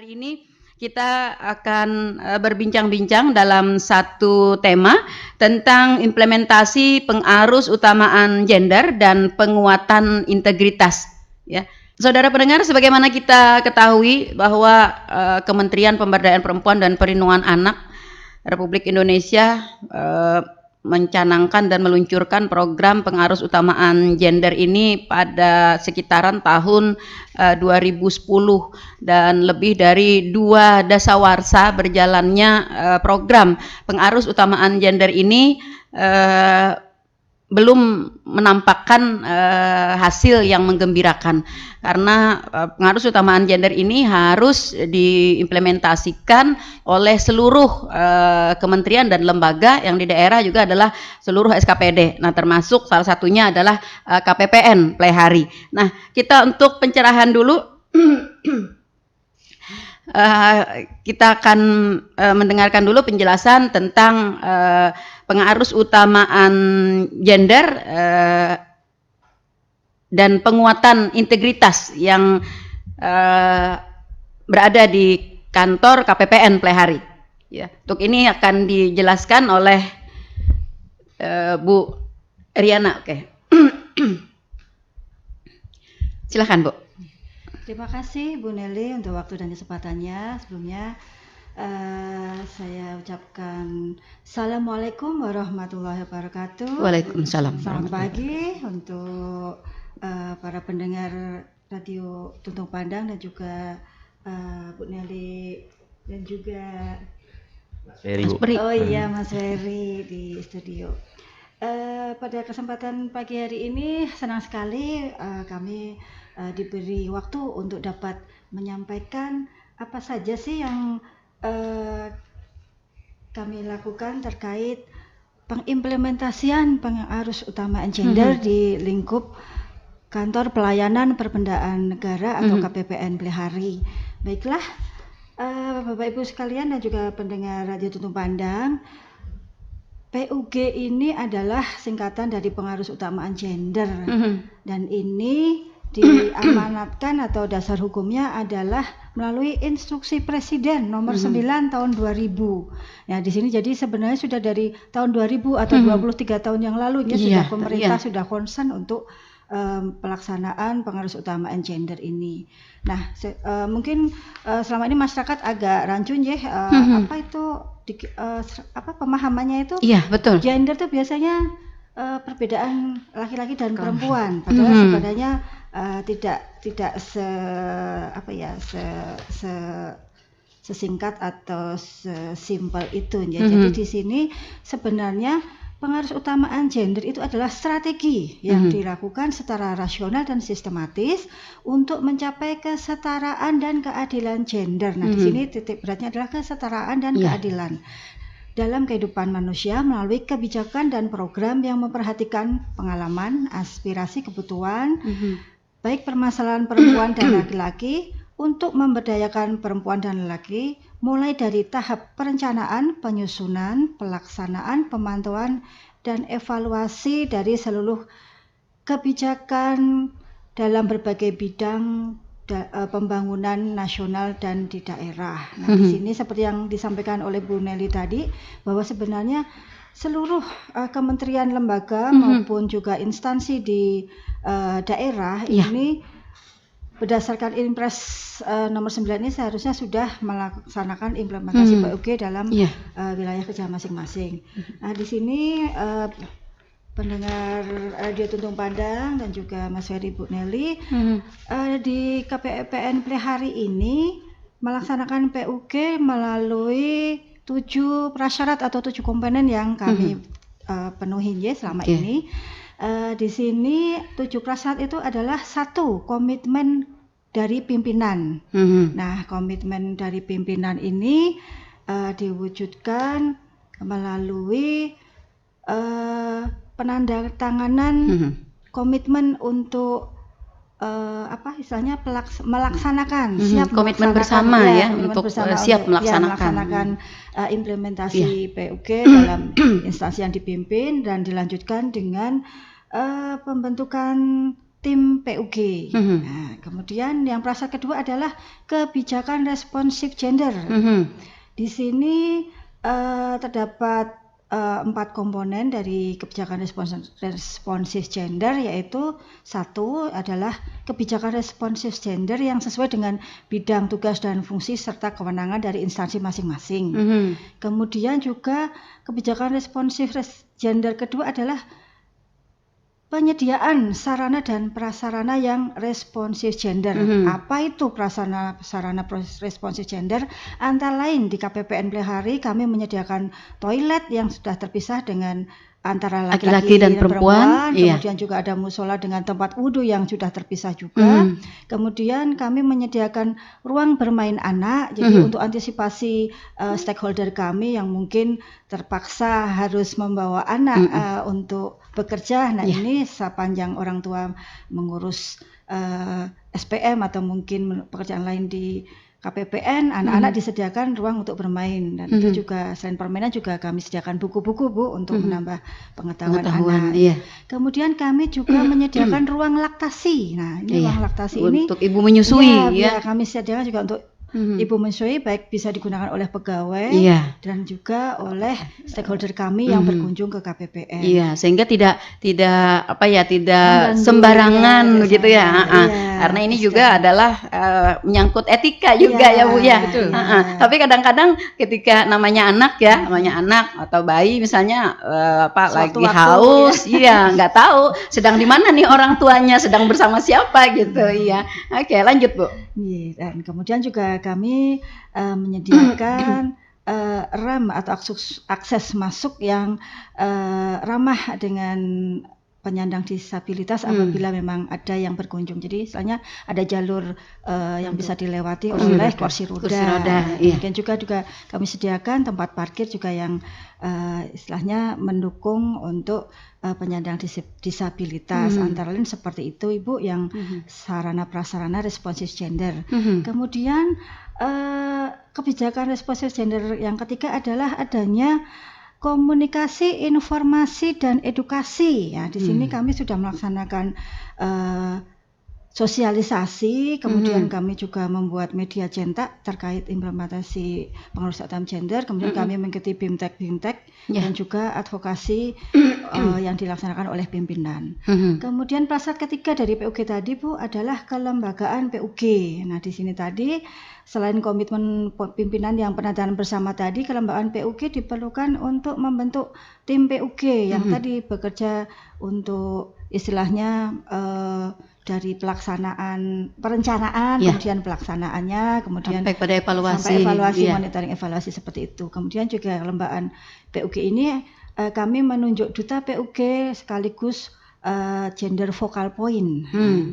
hari ini kita akan berbincang-bincang dalam satu tema tentang implementasi pengarus utamaan gender dan penguatan integritas. Ya, saudara pendengar, sebagaimana kita ketahui bahwa Kementerian Pemberdayaan Perempuan dan Perlindungan Anak Republik Indonesia mencanangkan dan meluncurkan program pengarus utamaan gender ini pada sekitaran tahun 2010 dan lebih dari 2 dasawarsa berjalannya program pengarus utamaan gender ini belum menampakkan hasil yang menggembirakan, karena pengarus utamaan gender ini harus diimplementasikan oleh seluruh kementerian dan lembaga yang di daerah, juga adalah seluruh SKPD. Nah, termasuk salah satunya adalah KPPN Plehari. Nah, kita untuk pencerahan dulu kita akan mendengarkan dulu penjelasan tentang pengarus utamaan gender dan penguatan integritas yang berada di kantor KPPN Plehari. Ya, untuk ini akan dijelaskan oleh Bu Riana. Oke. Silakan, Bu. Terima kasih Bu Nelly untuk waktu dan kesempatannya. Sebelumnya saya ucapkan Assalamualaikum warahmatullahi wabarakatuh. Waalaikumsalam. Selamat pagi untuk para pendengar Radio Tuntung Pandang dan juga Bu Nelly dan juga Mas Ferry, Bu. Oh iya, Mas Ferry di studio. Pada kesempatan pagi hari ini senang sekali kami diberi waktu untuk dapat menyampaikan apa saja sih yang kami lakukan terkait pengimplementasian pengarus utamaan gender di lingkup Kantor Pelayanan Perpendaan Negara atau KPPN Plehari. Baiklah, Bapak Ibu sekalian dan juga pendengar Radio Tuntung Pandang, PUG ini adalah singkatan dari pengarus utamaan gender, dan ini diamanatkan atau dasar hukumnya adalah melalui instruksi Presiden nomor 9 tahun 2000. Ya, di sini jadi sebenarnya sudah dari tahun 2000 atau 23 tahun yang lalu sudah pemerintah sudah concern untuk pelaksanaan pengarus utamaan gender ini. Nah, mungkin selama ini masyarakat agak rancun ya, apa itu pemahamannya itu? Iya, betul. Gender itu biasanya perbedaan laki-laki dan perempuan, padahal sebenarnya tidak sesingkat atau sesimpel itu ya. Jadi di sini sebenarnya pengarus utamaan gender itu adalah strategi yang dilakukan secara rasional dan sistematis untuk mencapai kesetaraan dan keadilan gender. Nah, di sini titik beratnya adalah kesetaraan dan keadilan dalam kehidupan manusia melalui kebijakan dan program yang memperhatikan pengalaman, aspirasi, kebutuhan, baik permasalahan perempuan dan laki-laki untuk memberdayakan perempuan dan laki, mulai dari tahap perencanaan, penyusunan, pelaksanaan, pemantauan, dan evaluasi dari seluruh kebijakan dalam berbagai bidang pembangunan nasional dan di daerah. Nah, di sini seperti yang disampaikan oleh Bu Nelly tadi, bahwa sebenarnya seluruh kementerian lembaga maupun juga instansi di daerah ini berdasarkan Impres nomor 9 ini seharusnya sudah melaksanakan implementasi PUG dalam wilayah kerja masing-masing. Nah, di sini pendengar Radio Tuntung Pandang dan juga Mas Ferry, Bu Nelly, di KPPN Plehari ini melaksanakan PUG melalui 7 prasyarat atau 7 komponen yang kami penuhi ya selama ini. Di sini 7 prasyarat itu adalah 1, komitmen dari pimpinan. Nah, komitmen dari pimpinan ini diwujudkan melalui penandatanganan komitmen untuk melaksanakan komitmen bersama untuk siap melaksanakan implementasi PUG dalam instansi yang dipimpin, dan dilanjutkan dengan pembentukan tim PUG. Nah, kemudian yang prasyarat kedua adalah kebijakan responsif gender. Di sini terdapat 4 komponen dari kebijakan responsif gender, yaitu 1 adalah kebijakan responsif gender yang sesuai dengan bidang tugas dan fungsi serta kewenangan dari instansi masing-masing. Kemudian juga kebijakan responsif gender kedua adalah penyediaan sarana dan prasarana yang responsif gender. Apa itu prasarana responsif gender? Antara lain di KPPN Plehari kami menyediakan toilet yang sudah terpisah dengan antara laki-laki dan perempuan. Kemudian juga ada musola dengan tempat wudhu yang sudah terpisah juga. Kemudian kami menyediakan ruang bermain anak. Jadi untuk antisipasi stakeholder kami yang mungkin terpaksa harus membawa anak untuk bekerja. Nah ini sepanjang orang tua mengurus SPM atau mungkin pekerjaan lain di KPPN, anak-anak disediakan ruang untuk bermain, dan itu juga selain permainan juga kami sediakan buku-buku Bu untuk menambah pengetahuan anak. Kemudian kami juga menyediakan ruang laktasi. Nah ini ruang laktasi ini untuk ibu menyusui kami sediakan juga untuk ibu menyusui, baik bisa digunakan oleh pegawai dan juga oleh stakeholder kami yang berkunjung ke KPPN. Sehingga tidak sembarangan begitu ya. Karena ini juga adalah menyangkut etika juga ya Bu ya. Tapi kadang-kadang ketika namanya anak atau bayi misalnya lagi haus, nggak tahu sedang di mana nih orang tuanya, sedang bersama siapa gitu. Oke, lanjut Bu. Dan kemudian juga kami menyediakan RAM atau akses masuk yang ramah dengan penyandang disabilitas apabila memang ada yang berkunjung. Jadi istilahnya ada jalur yang bisa dilewati oleh kursi roda. Mungkin juga kami sediakan tempat parkir juga yang istilahnya mendukung untuk penyandang disabilitas. Antara lain seperti itu Ibu yang sarana prasarana responsif gender. Kemudian kebijakan responsif gender yang ketiga adalah adanya komunikasi, informasi, dan edukasi. Ya, di sini kami sudah melaksanakan sosialisasi, kemudian kami juga membuat media cetak terkait implementasi pengarusan utama gender, kemudian kami mengikuti BIMTEK dan juga advokasi yang dilaksanakan oleh pimpinan. Kemudian prasyarat ketiga dari PUG tadi Bu adalah kelembagaan PUG. Nah di sini tadi selain komitmen pimpinan yang penandatangan bersama tadi, kelembagaan PUG diperlukan untuk membentuk tim PUG yang tadi bekerja untuk istilahnya dari pelaksanaan perencanaan, kemudian pelaksanaannya, kemudian sampai pada evaluasi, monitoring evaluasi seperti itu. Kemudian juga kelembagaan PUG ini kami menunjuk duta PUG sekaligus gender focal point,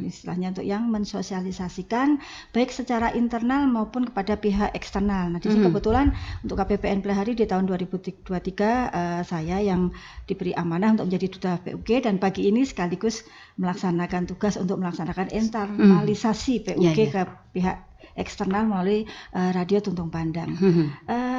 istilahnya untuk yang mensosialisasikan baik secara internal maupun kepada pihak eksternal. Nah, di sini kebetulan untuk KPPN Plehari di tahun 2023 saya yang diberi amanah untuk menjadi duta PUG, dan pagi ini sekaligus melaksanakan tugas untuk melaksanakan internalisasi PUG ke pihak eksternal melalui radio Tuntung Pandang.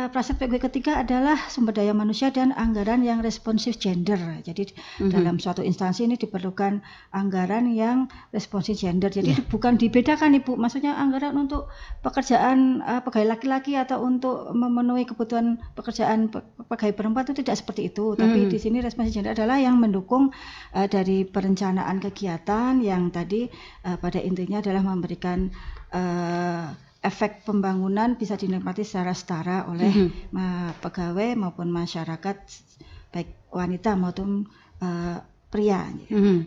Prasyarat PUG ketiga adalah sumber daya manusia dan anggaran yang responsif gender. Jadi dalam suatu instansi ini diperlukan anggaran yang responsif gender. Jadi bukan dibedakan Ibu, maksudnya anggaran untuk pekerjaan pegawai laki-laki atau untuk memenuhi kebutuhan pekerjaan pegawai perempuan itu tidak seperti itu. Tapi di sini responsif gender adalah yang mendukung dari perencanaan kegiatan yang tadi pada intinya adalah memberikan efek pembangunan bisa dinikmati secara setara oleh pegawai maupun masyarakat, baik wanita maupun pria.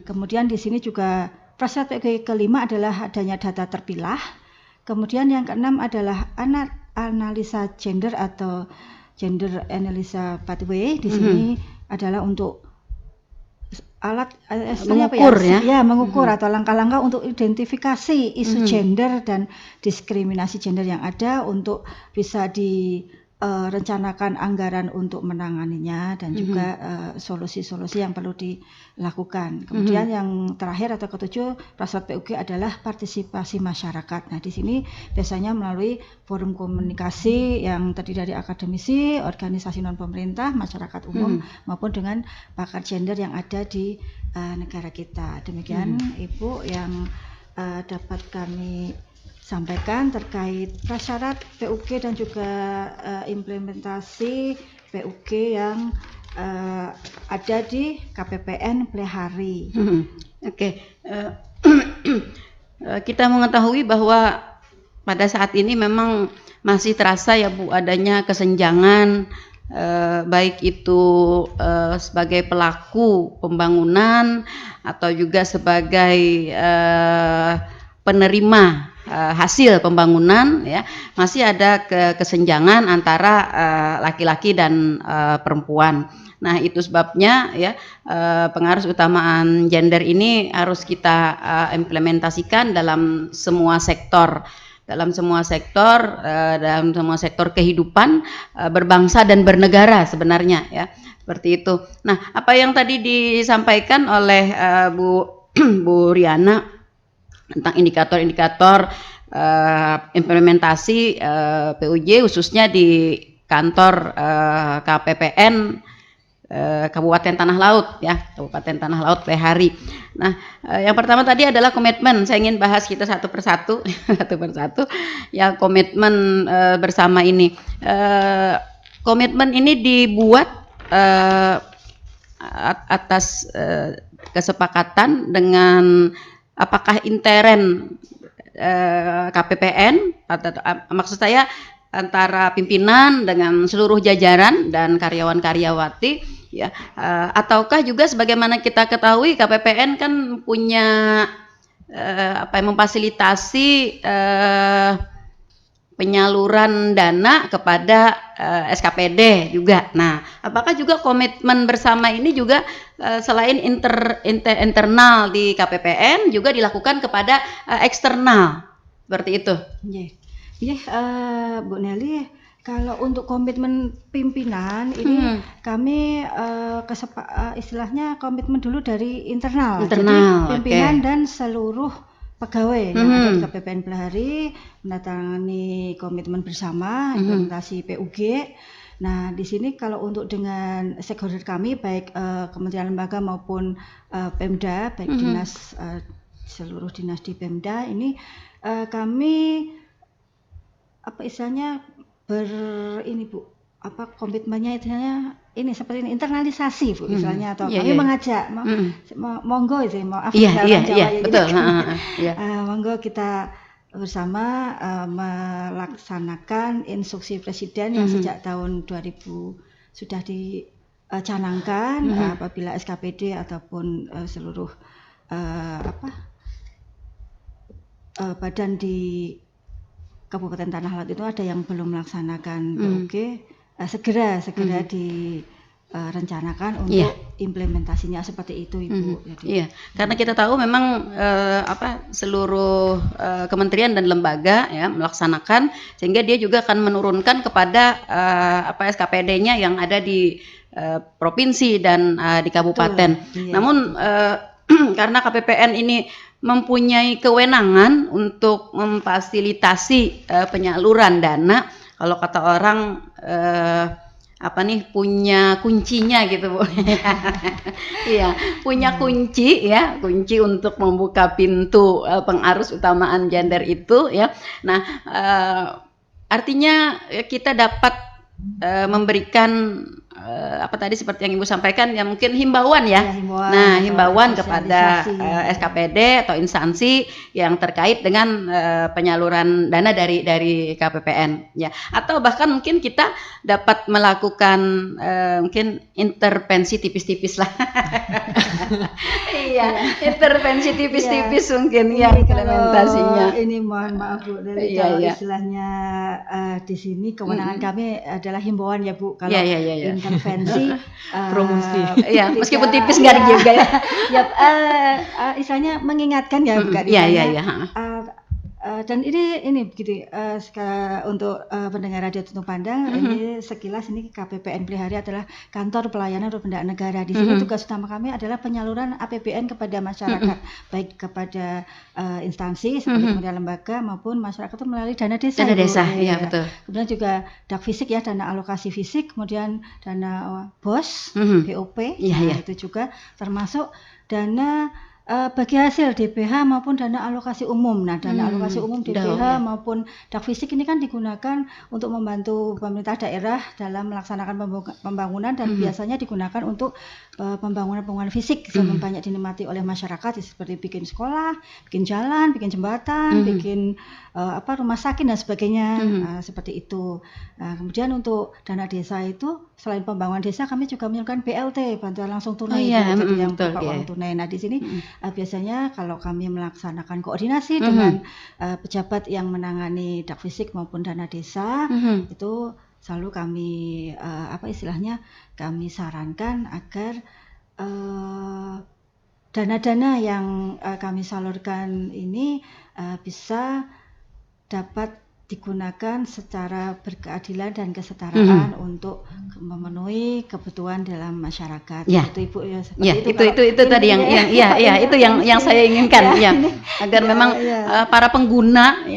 Kemudian di sini juga prasyarat PUG kelima adalah adanya data terpilah. Kemudian yang keenam adalah analisa gender atau gender analisa pathway. Di sini adalah untuk alat mengukur mengukur atau langkah-langkah untuk identifikasi isu gender dan diskriminasi gender yang ada untuk bisa rencanakan anggaran untuk menanganinya dan juga solusi-solusi yang perlu dilakukan. Kemudian yang terakhir atau ketujuh Prasrat PUG adalah partisipasi masyarakat. Nah, di sini biasanya melalui forum komunikasi yang terdiri dari akademisi, organisasi non pemerintah, masyarakat umum maupun dengan pakar gender yang ada di negara kita. Demikian Ibu yang dapat kami sampaikan terkait prasyarat PUG dan juga implementasi PUG yang ada di KPPN Plehari. Oke. Kita mengetahui bahwa pada saat ini memang masih terasa ya Bu adanya kesenjangan baik itu sebagai pelaku pembangunan atau juga sebagai penerima hasil pembangunan, ya masih ada kesenjangan antara laki-laki dan perempuan. Nah, itu sebabnya ya pengaruh utamaan gender ini harus kita implementasikan dalam semua sektor, dalam semua sektor kehidupan berbangsa dan bernegara sebenarnya, ya seperti itu. Nah, apa yang tadi disampaikan oleh Bu Riana tentang indikator-indikator implementasi PUJ khususnya di kantor KPPN Kabupaten Tanah Laut, ya Kabupaten Tanah Laut Plehari. Nah, yang pertama tadi adalah komitmen. Saya ingin bahas kita satu persatu ya komitmen bersama ini. Komitmen ini dibuat atas kesepakatan dengan apakah intern KPPN atau maksud saya antara pimpinan dengan seluruh jajaran dan karyawan-karyawati, ya ataukah juga sebagaimana kita ketahui KPPN kan punya memfasilitasi penyaluran dana kepada SKPD juga. Nah, apakah juga komitmen bersama ini juga selain internal di KPPN juga dilakukan kepada eksternal seperti itu? Bu Nelly, kalau untuk komitmen pimpinan ini kami istilahnya komitmen dulu dari internal. Jadi pimpinan dan seluruh pegawai yang ada di KPPN Plehari menandatangani komitmen bersama implementasi PUG. Nah, di sini kalau untuk dengan stakeholder kami baik kementerian lembaga maupun Pemda, baik dinas seluruh dinas di Pemda ini kami istilahnya komitmennya istilahnya ini seperti ini internalisasi Bu istilahnya atau kami mengajak monggo itu maaf betul. Monggo kita bersama melaksanakan instruksi presiden yang sejak tahun 2000 sudah dicanangkan apabila SKPD ataupun seluruh badan di Kabupaten Tanah Laut itu ada yang belum melaksanakan PUG, segera direncanakan untuk implementasinya seperti itu Ibu. Iya, karena kita tahu memang seluruh kementerian dan lembaga ya melaksanakan sehingga dia juga akan menurunkan kepada SKPD-nya yang ada di provinsi dan di kabupaten. Namun karena KPPN ini mempunyai kewenangan untuk memfasilitasi penyaluran dana, kalau kata orang punya kuncinya gitu Bu. Iya, punya kunci untuk membuka pintu pengarus utamaan gender itu ya. Nah, artinya kita dapat memberikan seperti yang Ibu sampaikan ya mungkin himbauan ya. Himbauan kepada SKPD atau instansi yang terkait dengan penyaluran dana dari KPPN ya. Atau bahkan mungkin kita dapat melakukan mungkin intervensi tipis-tipis lah. Iya, intervensi tipis-tipis mungkin ya implementasinya. Ini mohon maaf Bu dari istilahnya di sini kewenangan kami adalah himbauan ya Bu. Kalau intervensi promosi. Ya, meskipun tipis enggak juga ya. Istilahnya mengingatkan ya bukan. Dan ini begini, untuk pendengar Radio Tutung Pandang, ini sekilas ini KPPN Pelihari adalah Kantor Pelayanan Pemberdayaan Negara. Di sini tugas utama kami adalah penyaluran APBN kepada masyarakat, baik kepada instansi seperti kemudian lembaga maupun masyarakat itu melalui dana desa. Dana desa, iya betul. Kemudian juga dak fisik ya, dana alokasi fisik, kemudian dana BOS, BOP, itu juga termasuk dana bagi hasil DPH maupun dana alokasi umum. Nah, dana alokasi umum DPH maupun dak fisik ini kan digunakan untuk membantu pemerintah daerah dalam melaksanakan pembangunan dan biasanya digunakan untuk pembangunan fisik yang banyak dinikmati oleh masyarakat seperti bikin sekolah, bikin jalan, bikin jembatan, bikin rumah sakit dan sebagainya, seperti itu. Nah, kemudian untuk dana desa itu selain pembangunan desa kami juga menyalurkan BLT, bantuan langsung tunai, jadi yang berupa uang tunai. Nah, di sini biasanya kalau kami melaksanakan koordinasi dengan pejabat yang menangani dak fisik maupun dana desa, itu selalu kami kami sarankan agar dana-dana yang kami salurkan ini bisa dapat digunakan secara berkeadilan dan kesetaraan untuk memenuhi kebutuhan dalam masyarakat. Itu Ibu ya. Itu tadi yang saya inginkan agar memang para pengguna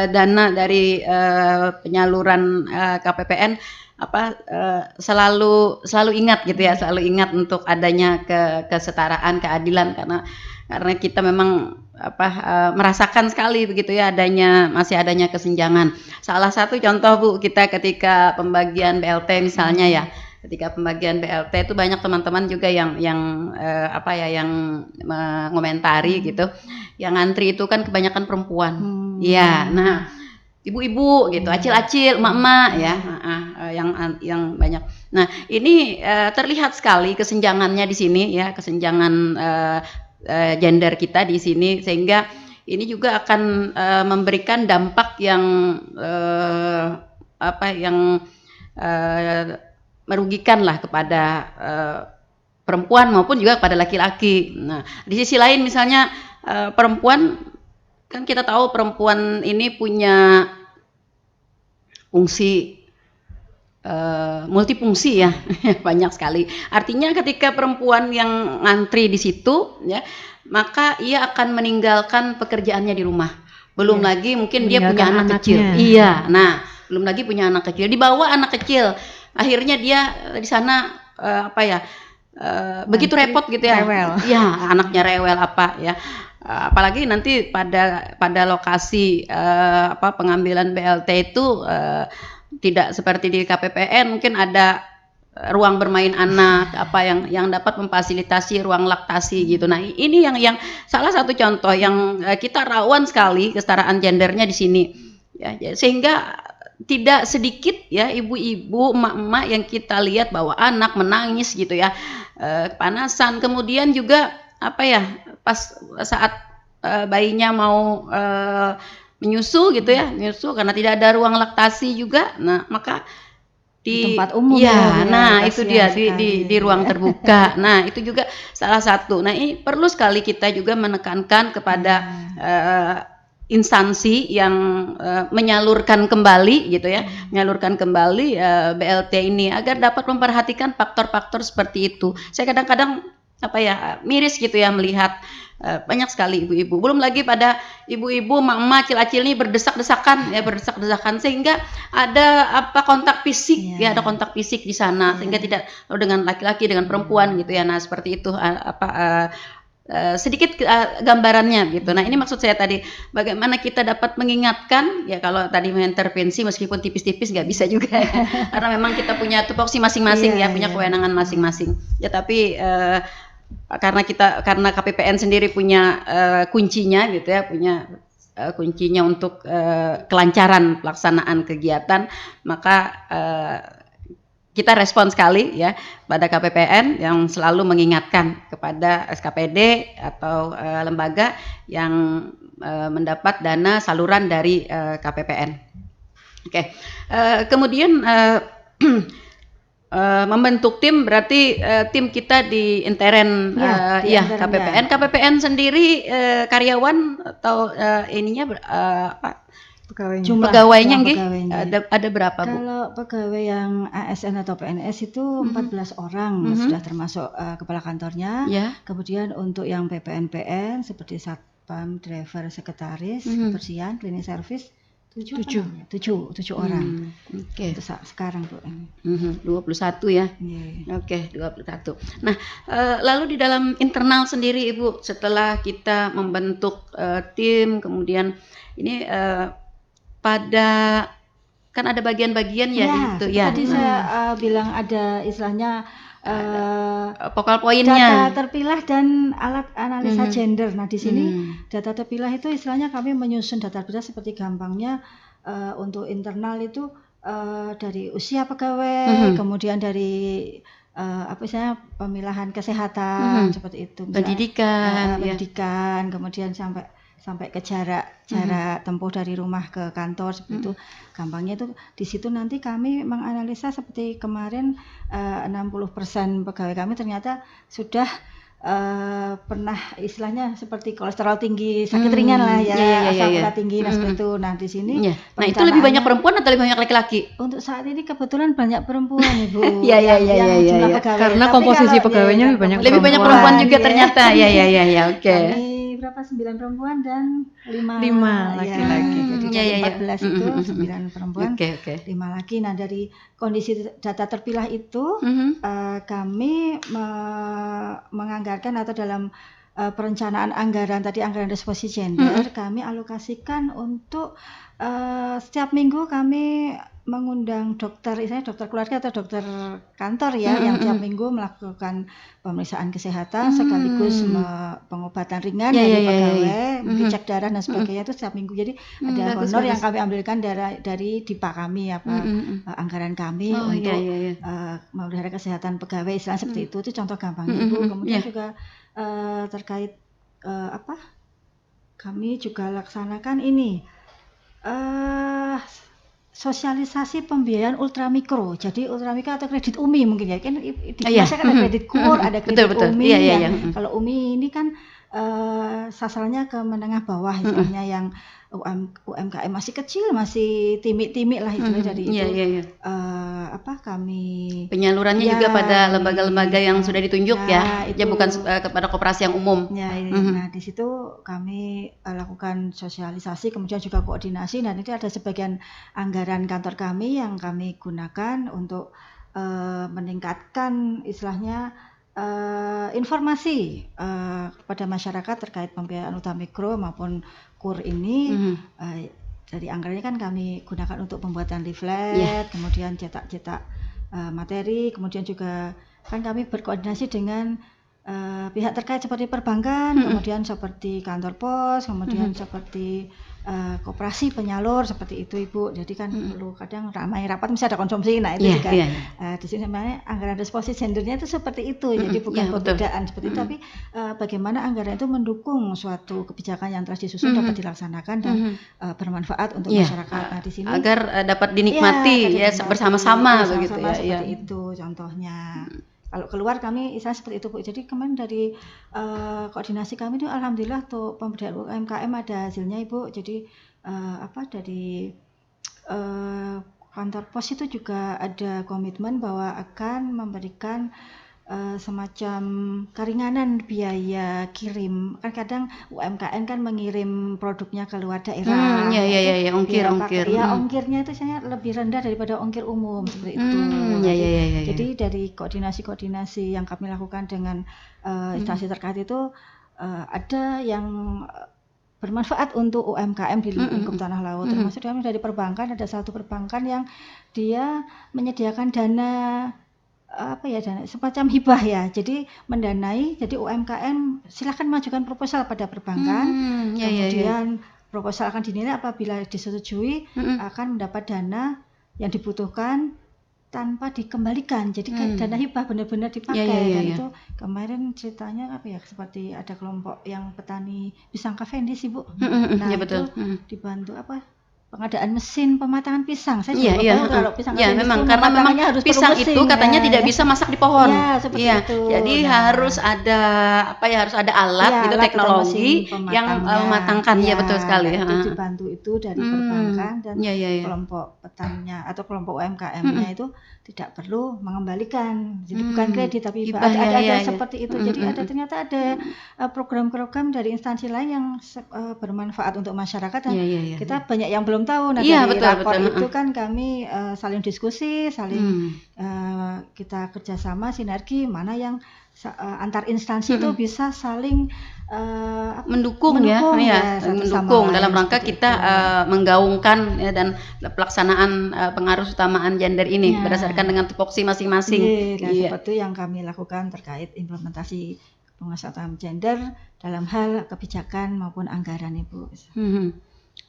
dana dari penyaluran KPPN selalu ingat gitu ya, selalu ingat untuk adanya kesetaraan, keadilan, karena kita memang merasakan sekali begitu ya masih adanya kesenjangan. Salah satu contoh Bu, kita ketika pembagian BLT misalnya ya, ketika pembagian BLT itu banyak teman-teman juga yang mengomentari gitu, yang ngantri itu kan kebanyakan perempuan. Iya, nah ibu-ibu gitu, acil-acil, emak-emak ya, yang banyak. Nah, ini terlihat sekali kesenjangannya di sini ya, kesenjangan gender kita di sini, sehingga ini juga akan memberikan dampak yang merugikan lah kepada perempuan maupun juga kepada laki-laki. Nah, di sisi lain misalnya perempuan, kan kita tahu perempuan ini punya fungsi multifungsi ya, banyak sekali. Artinya ketika perempuan yang ngantri di situ ya, maka ia akan meninggalkan pekerjaannya di rumah. Belum lagi mungkin dia punya anak kecil. Iya. Nah, belum lagi punya anak kecil. Dibawa anak kecil. Akhirnya dia di sana begitu repot gitu ya. Rewel. Iya, anaknya rewel ya. Apalagi nanti pada lokasi pengambilan BLT itu tidak seperti di KPPN, mungkin ada ruang bermain anak yang dapat memfasilitasi ruang laktasi gitu. Nah, ini yang salah satu contoh yang kita rawan sekali kesetaraan gendernya di sini ya, sehingga tidak sedikit ya ibu-ibu, emak-emak yang kita lihat bahwa anak menangis gitu ya, kepanasan, kemudian juga pas saat bayinya mau menyusu gitu ya, karena tidak ada ruang laktasi juga. Nah, maka di tempat umum itu dia di ruang terbuka. Nah, itu juga salah satu. Nah, ini perlu sekali kita juga menekankan kepada instansi yang menyalurkan kembali gitu ya, menyalurkan kembali BLT ini agar dapat memperhatikan faktor-faktor seperti itu. Saya kadang-kadang miris gitu ya melihat banyak sekali ibu-ibu, belum lagi pada ibu-ibu, emak-emak, acil-acil ini berdesak-desakan sehingga ada kontak fisik ada kontak fisik di sana, sehingga tidak dengan laki-laki dengan perempuan gitu ya. Nah, seperti itu sedikit gambarannya gitu. Nah, ini maksud saya tadi, bagaimana kita dapat mengingatkan ya, kalau tadi mengintervensi meskipun tipis-tipis nggak bisa juga ya. Karena memang kita punya tupoksi masing-masing punya kewenangan masing-masing ya, tapi karena KPPN sendiri punya kuncinya gitu ya, punya kuncinya untuk kelancaran pelaksanaan kegiatan, maka kita respon sekali ya pada KPPN yang selalu mengingatkan kepada SKPD atau lembaga yang mendapat dana saluran dari KPPN. Kemudian membentuk tim berarti tim kita di intern di intern, KPPN. KPPN sendiri karyawan atau apa? Pegawainya nggih ada berapa, Bu? Kalau pegawai yang ASN atau PNS itu 14 orang sudah termasuk kepala kantornya. Kemudian untuk yang PPNPN seperti satpam, driver, sekretaris, kebersihan, cleaning service 7 orang. Oke. Itu sekarang, Bu. 21 ya. Oke, 21. Nah, lalu di dalam internal sendiri Ibu, setelah kita membentuk tim, kemudian ini kan ada bagian-bagian ya gitu ya. Tadi saya bilang ada istilahnya vokal poinnya. Data terpilah dan alat analisa gender. Nah, di sini data terpilah itu istilahnya kami menyusun data terpilah seperti gampangnya untuk internal itu dari usia pegawai, kemudian dari pemilahan kesehatan seperti itu. Misalnya, pendidikan, kemudian sampai ke jarak tempuh dari rumah ke kantor seperti itu. Gampangnya itu di situ nanti kami menganalisa seperti kemarin 60% pegawai kami ternyata sudah pernah istilahnya seperti kolesterol tinggi, sakit ringan lah ya, asam urat tinggi dan seperti itu. Nah, di sini nah itu lebih banyak perempuan atau lebih banyak laki-laki? Untuk saat ini kebetulan banyak perempuan, Ibu. Iya. Tapi Karena komposisi pegawainya lebih banyak perempuan juga ternyata. Iya, oke. Berapa 9 perempuan dan 5 laki-laki. Jadi dari 14 itu 9 perempuan, 5 laki. Nah, dari kondisi data terpilah itu kami menganggarkan atau dalam perencanaan anggaran tadi, anggaran responsi gender, kami alokasikan untuk setiap minggu kami mengundang dokter, misalnya dokter keluarga atau dokter kantor yang tiap minggu melakukan pemeriksaan kesehatan sekaligus pengobatan ringan dari pegawai, mungkin cek darah dan sebagainya itu setiap minggu. Jadi ada honor yang kami ambilkan dari DIPA kami anggaran kami untuk memelihara kesehatan pegawai, istilahnya seperti itu contoh gampangnya, Ibu. Kemudian juga terkait kami juga laksanakan ini sosialisasi pembiayaan ultramikro. Jadi ultramikro atau kredit UMI mungkin ya. Kan di masyarakat ada kredit KUR, ada kredit UMI. Kalau UMI ini kan sasarannya ke menengah bawah istilahnya, yang UMKM masih kecil, masih timik-timik lah istilahnya dari itu. Kami penyalurannya juga pada lembaga-lembaga yang sudah ditunjuk ya bukan kepada koperasi yang umum. Nah, di situ kami lakukan sosialisasi, kemudian juga koordinasi, dan itu ada sebagian anggaran kantor kami yang kami gunakan untuk meningkatkan istilahnya informasi kepada masyarakat terkait pembiayaan ultramikro maupun KUR ini. Dari anggarannya kan kami gunakan untuk pembuatan leaflet, kemudian cetak materi, kemudian juga kan kami berkoordinasi dengan pihak terkait seperti perbankan, kemudian seperti kantor pos, kemudian seperti koperasi penyalur seperti itu, Ibu. Jadi kan perlu kadang ramai rapat, misalnya ada konsumsi. Nah, itu juga di sini sebenarnya anggaran responsi gendernya itu seperti itu. Jadi bukan perbedaan seperti itu, tapi bagaimana anggaran itu mendukung suatu kebijakan yang telah disusun dapat dilaksanakan dan bermanfaat untuk masyarakat. Nah, di sini agar dapat dinikmati bersama-sama begitu ya. Seperti itu contohnya. Kalau keluar kami istilahnya seperti itu, Bu. Jadi kemarin dari koordinasi kami itu alhamdulillah untuk pemberdayaan UMKM ada hasilnya, Ibu. Jadi dari kantor pos itu juga ada komitmen bahwa akan memberikan semacam keringanan biaya kirim. Kan kadang UMKM kan mengirim produknya ke luar daerah. Ongkir. Ongkirnya itu saya lebih rendah daripada ongkir umum seperti itu. Jadi dari koordinasi yang kami lakukan dengan instansi terkait itu ada yang bermanfaat untuk UMKM di lingkup tanah laut. Termasuk dari perbankan, ada satu perbankan yang dia menyediakan dana dana semacam hibah ya. Jadi mendanai, jadi UMKM silakan majukan proposal pada perbankan. Kemudian proposal akan dinilai, apabila disetujui akan mendapat dana yang dibutuhkan tanpa dikembalikan. Jadi dana hibah benar-benar dipakai. Dan itu kemarin ceritanya seperti ada kelompok yang petani pisang kafendis, Ibu. Nah, betul. Itu dibantu pengadaan mesin pematangan pisang. Saya Iya, juga iya, tahu kalau pisang ya gerimis memang itu karena memang pematangannya harus perlu pisang mesin, itu katanya ya, tidak ya. bisa masak di pohon. Ya, seperti Iya, itu. jadi Nah, harus ada apa ya, harus ada alat ya, gitu, alat atau teknologi mesin yang pematangnya. mematangkan. Ya, Ya, betul sekali. nah, itu Heeh. dibantu itu dari perbankan dan Ya, ya, ya. kelompok petaninya atau kelompok UMKM-nya itu tidak perlu mengembalikan. Jadi bukan kredit tapi Hibah, ada ya, ya, ya. seperti itu. Jadi ternyata ada program-program dari instansi lain yang bermanfaat untuk masyarakat dan Ya, ya, ya. kita banyak yang belum tahu. Nah, Iya, dari betul, rapor betul. itu kan kami saling diskusi, saling kita kerjasama, sinergi, mana yang antar instansi itu bisa saling mendukung ya, satu sama mendukung lain, dalam rangka seperti kita itu. menggaungkan ya, dan pelaksanaan pengaruh utamaan gender ini Ya. berdasarkan dengan tupoksi masing-masing. Nah, Iya. seperti yang kami lakukan terkait implementasi penguasaan gender dalam hal kebijakan maupun anggaran, Ibu.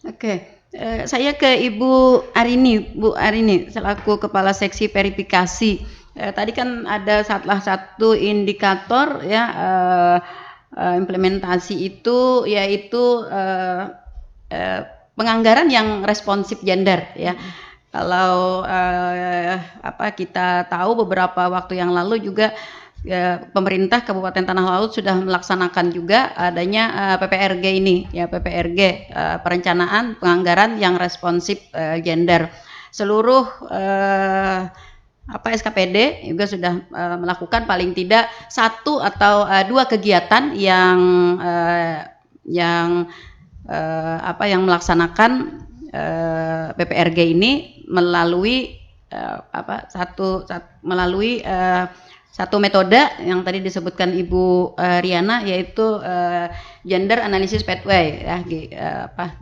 Oke. Saya ke Ibu Arini. Bu Arini selaku Kepala Seksi Verifikasi. Tadi kan ada salah satu indikator ya implementasi itu yaitu penganggaran yang responsif gender ya. Kalau kita tahu beberapa waktu yang lalu juga pemerintah Kabupaten Tanah Laut sudah melaksanakan juga adanya PPRG ini ya, PPRG perencanaan penganggaran yang responsif gender. Seluruh SKPD juga sudah melakukan paling tidak 1 atau 2 kegiatan yang melaksanakan PPRG ini melalui satu metode yang tadi disebutkan Ibu Riana, yaitu gender analysis pathway ya,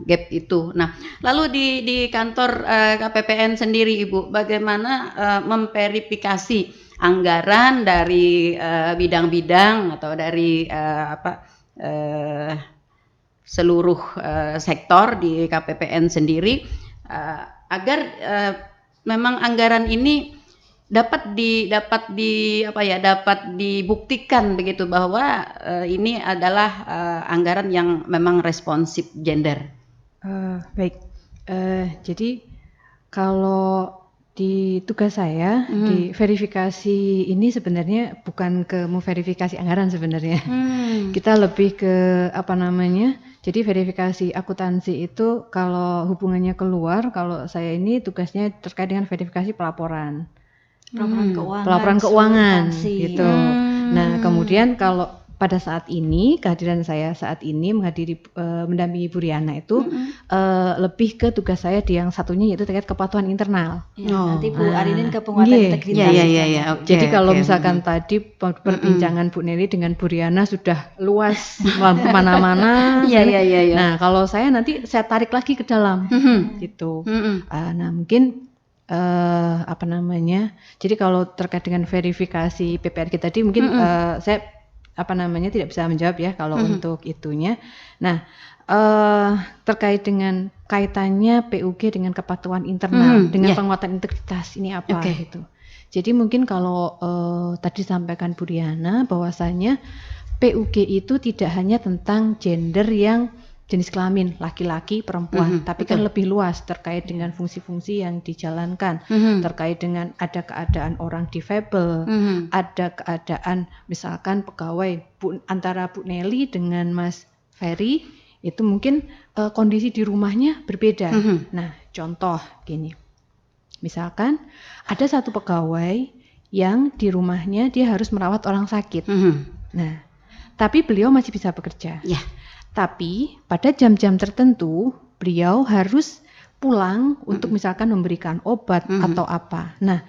GAP itu. Nah, lalu di kantor KPPN sendiri Ibu, bagaimana memverifikasi anggaran dari bidang-bidang atau dari seluruh sektor di KPPN sendiri agar memang anggaran ini dapat dibuktikan begitu bahwa ini adalah anggaran yang memang responsif gender. Baik, jadi kalau di tugas saya di verifikasi ini sebenarnya bukan ke memverifikasi anggaran sebenarnya. Kita lebih ke jadi verifikasi akuntansi itu kalau hubungannya keluar, kalau saya ini tugasnya terkait dengan verifikasi pelaporan keuangan gitu. Nah, kemudian kalau pada saat ini kehadiran saya saat ini mendampingi Bu Riana itu lebih ke tugas saya di yang satunya yaitu terkait kepatuhan internal. Nanti Bu Arinin ke penguatan integritas. Jadi kalau misalkan tadi perbincangan Bu Nelly dengan Bu Riana sudah luas kemana-mana. Nah, kalau saya nanti saya tarik lagi ke dalam gitu. Nah, mungkin jadi kalau terkait dengan verifikasi PPRG tadi mungkin saya tidak bisa menjawab ya kalau untuk itunya. Nah, terkait dengan kaitannya PUG dengan kepatuhan internal dengan penguatan integritas ini apa gitu. Jadi mungkin kalau tadi sampaikan Bu Riana bahwasanya PUG itu tidak hanya tentang gender yang jenis kelamin laki-laki perempuan, tapi kan lebih luas terkait dengan fungsi-fungsi yang dijalankan, terkait dengan ada keadaan orang difabel, ada keadaan misalkan pegawai antara Bu Nelly dengan Mas Ferry itu mungkin kondisi di rumahnya berbeda. Nah, contoh gini, misalkan ada satu pegawai yang di rumahnya dia harus merawat orang sakit, nah, tapi beliau masih bisa bekerja. Tapi pada jam-jam tertentu beliau harus pulang untuk misalkan memberikan obat atau apa. Nah,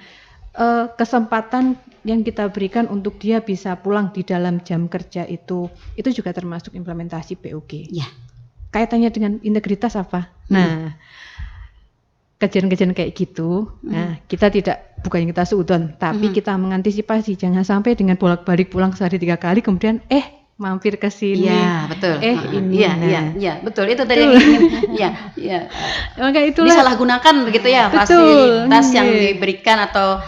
kesempatan yang kita berikan untuk dia bisa pulang di dalam jam kerja itu juga termasuk implementasi PUG. Kaitannya dengan integritas apa? Nah, kejadian-kejadian kayak gitu. Nah, kita bukan kita seudon, tapi kita mengantisipasi jangan sampai dengan bolak-balik pulang sehari 3 kali kemudian mampir ke sini. Iya, betul. Ini. Iya, betul. Itu tadi yang ingin. Maka itulah disalahgunakan begitu ya fasilitas yang diberikan atau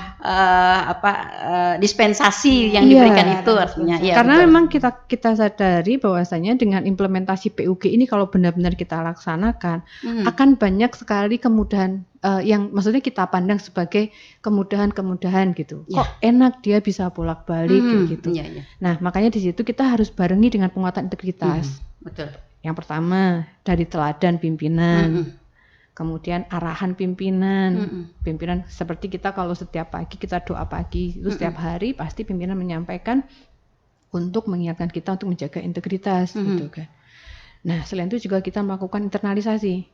dispensasi yang Iya. diberikan itu artinya. Iya, Karena betul. memang kita sadari bahwasanya dengan implementasi PUG ini kalau benar-benar kita laksanakan akan banyak sekali kemudahan yang maksudnya kita pandang sebagai kemudahan-kemudahan gitu. Ya. Kok enak dia bisa bolak-balik kayak gitu. Iya, iya. Nah, makanya di situ kita harus barengi dengan penguatan integritas. Betul. Yang pertama dari teladan pimpinan. Kemudian arahan pimpinan, pimpinan seperti kita kalau setiap pagi kita doa pagi itu setiap hari pasti pimpinan menyampaikan untuk mengingatkan kita untuk menjaga integritas gitu kan. Nah selain itu juga kita melakukan internalisasi,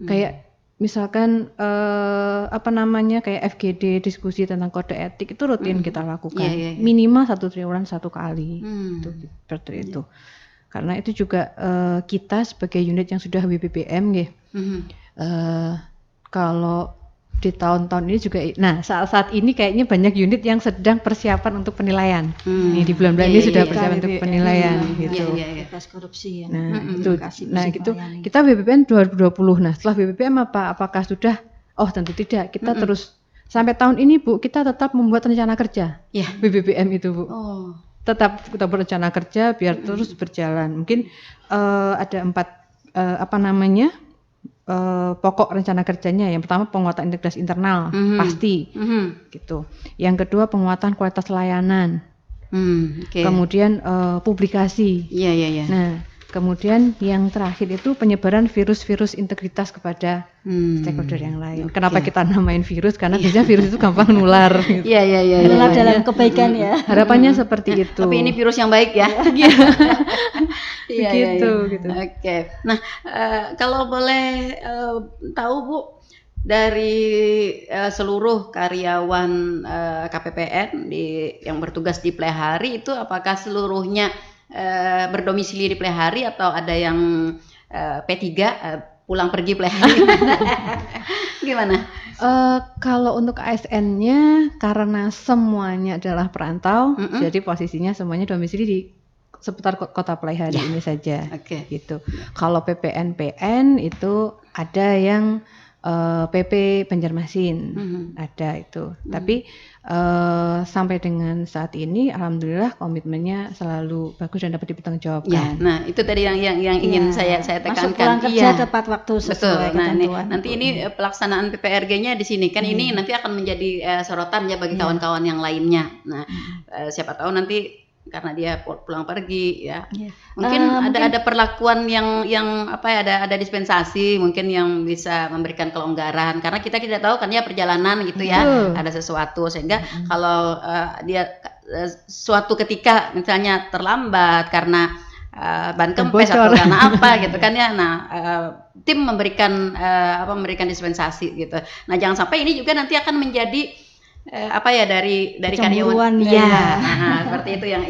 kayak misalkan kayak FGD diskusi tentang kode etik itu rutin kita lakukan, Iya. minimal 1 triwulan 1 kali, seperti itu. Karena itu juga kita sebagai unit yang sudah WBBM ya. Kalau di tahun-tahun ini juga, nah saat ini kayaknya banyak unit yang sedang persiapan untuk penilaian. Nih di bulan-bulan ini sudah persiapan untuk penilaian gitu. Bebas korupsi ya. Nah Edukasi itu melayani. kita BBPM 2020. Nah setelah BBPM apakah sudah? Oh tentu tidak. Kita terus sampai tahun ini Bu kita tetap membuat rencana kerja. Ya. BBPM itu Bu. Oh. Tetap kita berencana kerja biar terus berjalan. Mungkin ada 4 pokok rencana kerjanya. Yang pertama penguatan integritas internal pasti gitu. Yang kedua penguatan kualitas layanan. Okay. Kemudian publikasi. Iya. Nah kemudian yang terakhir itu penyebaran virus-virus integritas kepada stakeholder yang lain. Kenapa kita namain virus? Karena biasanya virus itu gampang nular. Gitu. Iya. Menular dalam kebaikan ya. Harapannya seperti itu. Tapi ini virus yang baik ya. Iya. Gitu. Oke. Nah, kalau boleh tahu Bu, dari seluruh karyawan KPPN yang bertugas di Plehari itu apakah seluruhnya berdomisili di Plehari atau ada yang P3 pulang pergi Plehari? Gimana? Kalau untuk ASN-nya karena semuanya adalah perantau, jadi posisinya semuanya domisili di seputar kota Plehari ini saja. Gitu. Kalau PPN-PN itu ada yang PP Banjarmasin, ada itu. Tapi sampai dengan saat ini, alhamdulillah komitmennya selalu bagus dan dapat dipertanggungjawabkan. Ya, nah itu tadi yang ingin saya tekankan. Masuk pulang kerja tepat waktu sesuai ketentuan. Nanti ini pelaksanaan PPRG-nya di sini kan ini nanti akan menjadi sorotan ya bagi kawan-kawan yang lainnya. Nah, siapa tahu nanti karena dia pulang pergi ya. Mungkin ada perlakuan yang ada dispensasi mungkin yang bisa memberikan kelonggaran karena kita tidak tahu kan ya perjalanan gitu ya. Ada sesuatu sehingga kalau dia suatu ketika misalnya terlambat karena ban kempes atau karena apa gitu kan ya. Nah, tim memberikan dispensasi gitu. Nah, jangan sampai ini juga nanti akan menjadi dari karyawan. Seperti itu yang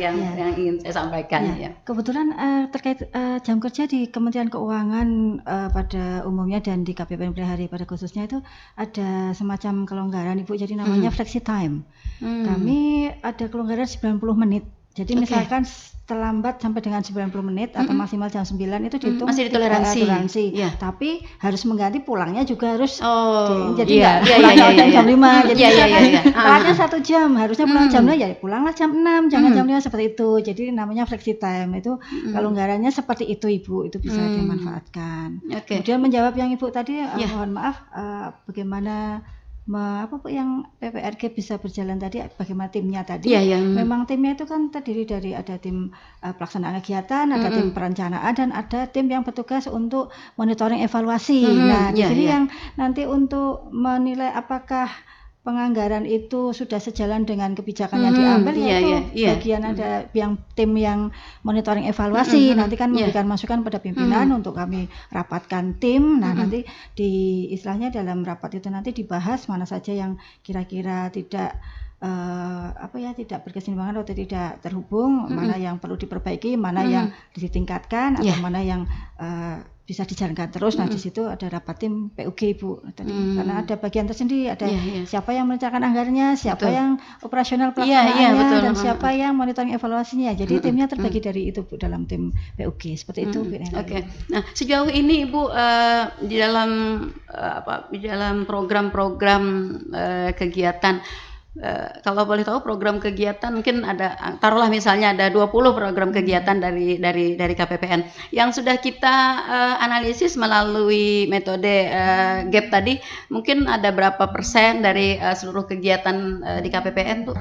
ingin saya sampaikan ya. Kebetulan terkait jam kerja di Kementerian Keuangan pada umumnya dan di KPPN Plehari pada khususnya itu ada semacam kelonggaran Ibu, jadi namanya flexi time. Kami ada kelonggaran 90 menit. Jadi misalkan terlambat sampai dengan 90 menit atau maksimal jam 9 itu dihitung masih ditoleransi. Tapi harus mengganti pulangnya juga harus jadi pulangnya jam 5 jadi pulangnya 1 jam harusnya pulang jam 5 ya pulanglah jam 6 jangan jam 5 seperti itu. Jadi namanya flexi time itu kelonggarannya seperti itu Ibu, itu bisa dimanfaatkan. Kemudian menjawab yang Ibu tadi mohon maaf bagaimana yang PPRG bisa berjalan tadi, bagaimana timnya tadi. Memang timnya itu kan terdiri dari ada tim pelaksanaan kegiatan, ada tim perencanaan, dan ada tim yang bertugas untuk monitoring evaluasi. Nah, di sini yang nanti untuk menilai apakah penganggaran itu sudah sejalan dengan kebijakan yang diambil, yaitu bagian ada yang tim yang monitoring evaluasi, nanti kan memberikan masukan pada pimpinan untuk kami rapatkan tim. Nah, nanti di istilahnya dalam rapat itu nanti dibahas mana saja yang kira-kira tidak tidak berkesinambungan atau tidak terhubung, mana yang perlu diperbaiki, mana yang ditingkatkan, atau mana yang bisa dijalankan terus. Nah, di situ ada rapat tim PUG Ibu tadi, karena ada bagian tersendiri, ada siapa yang merencanakan anggarannya, siapa yang operasional pelaksanaannya, dan siapa yang monitoring evaluasinya. Jadi timnya terbagi dari itu Bu, dalam tim PUG seperti itu Bu. Oke. Nah, sejauh ini Ibu di dalam program-program kegiatan, kalau boleh tahu program kegiatan mungkin ada, taruhlah misalnya ada 20 program kegiatan dari KPPN yang sudah kita analisis melalui metode GAP tadi, mungkin ada berapa persen dari seluruh kegiatan di KPPN Bu?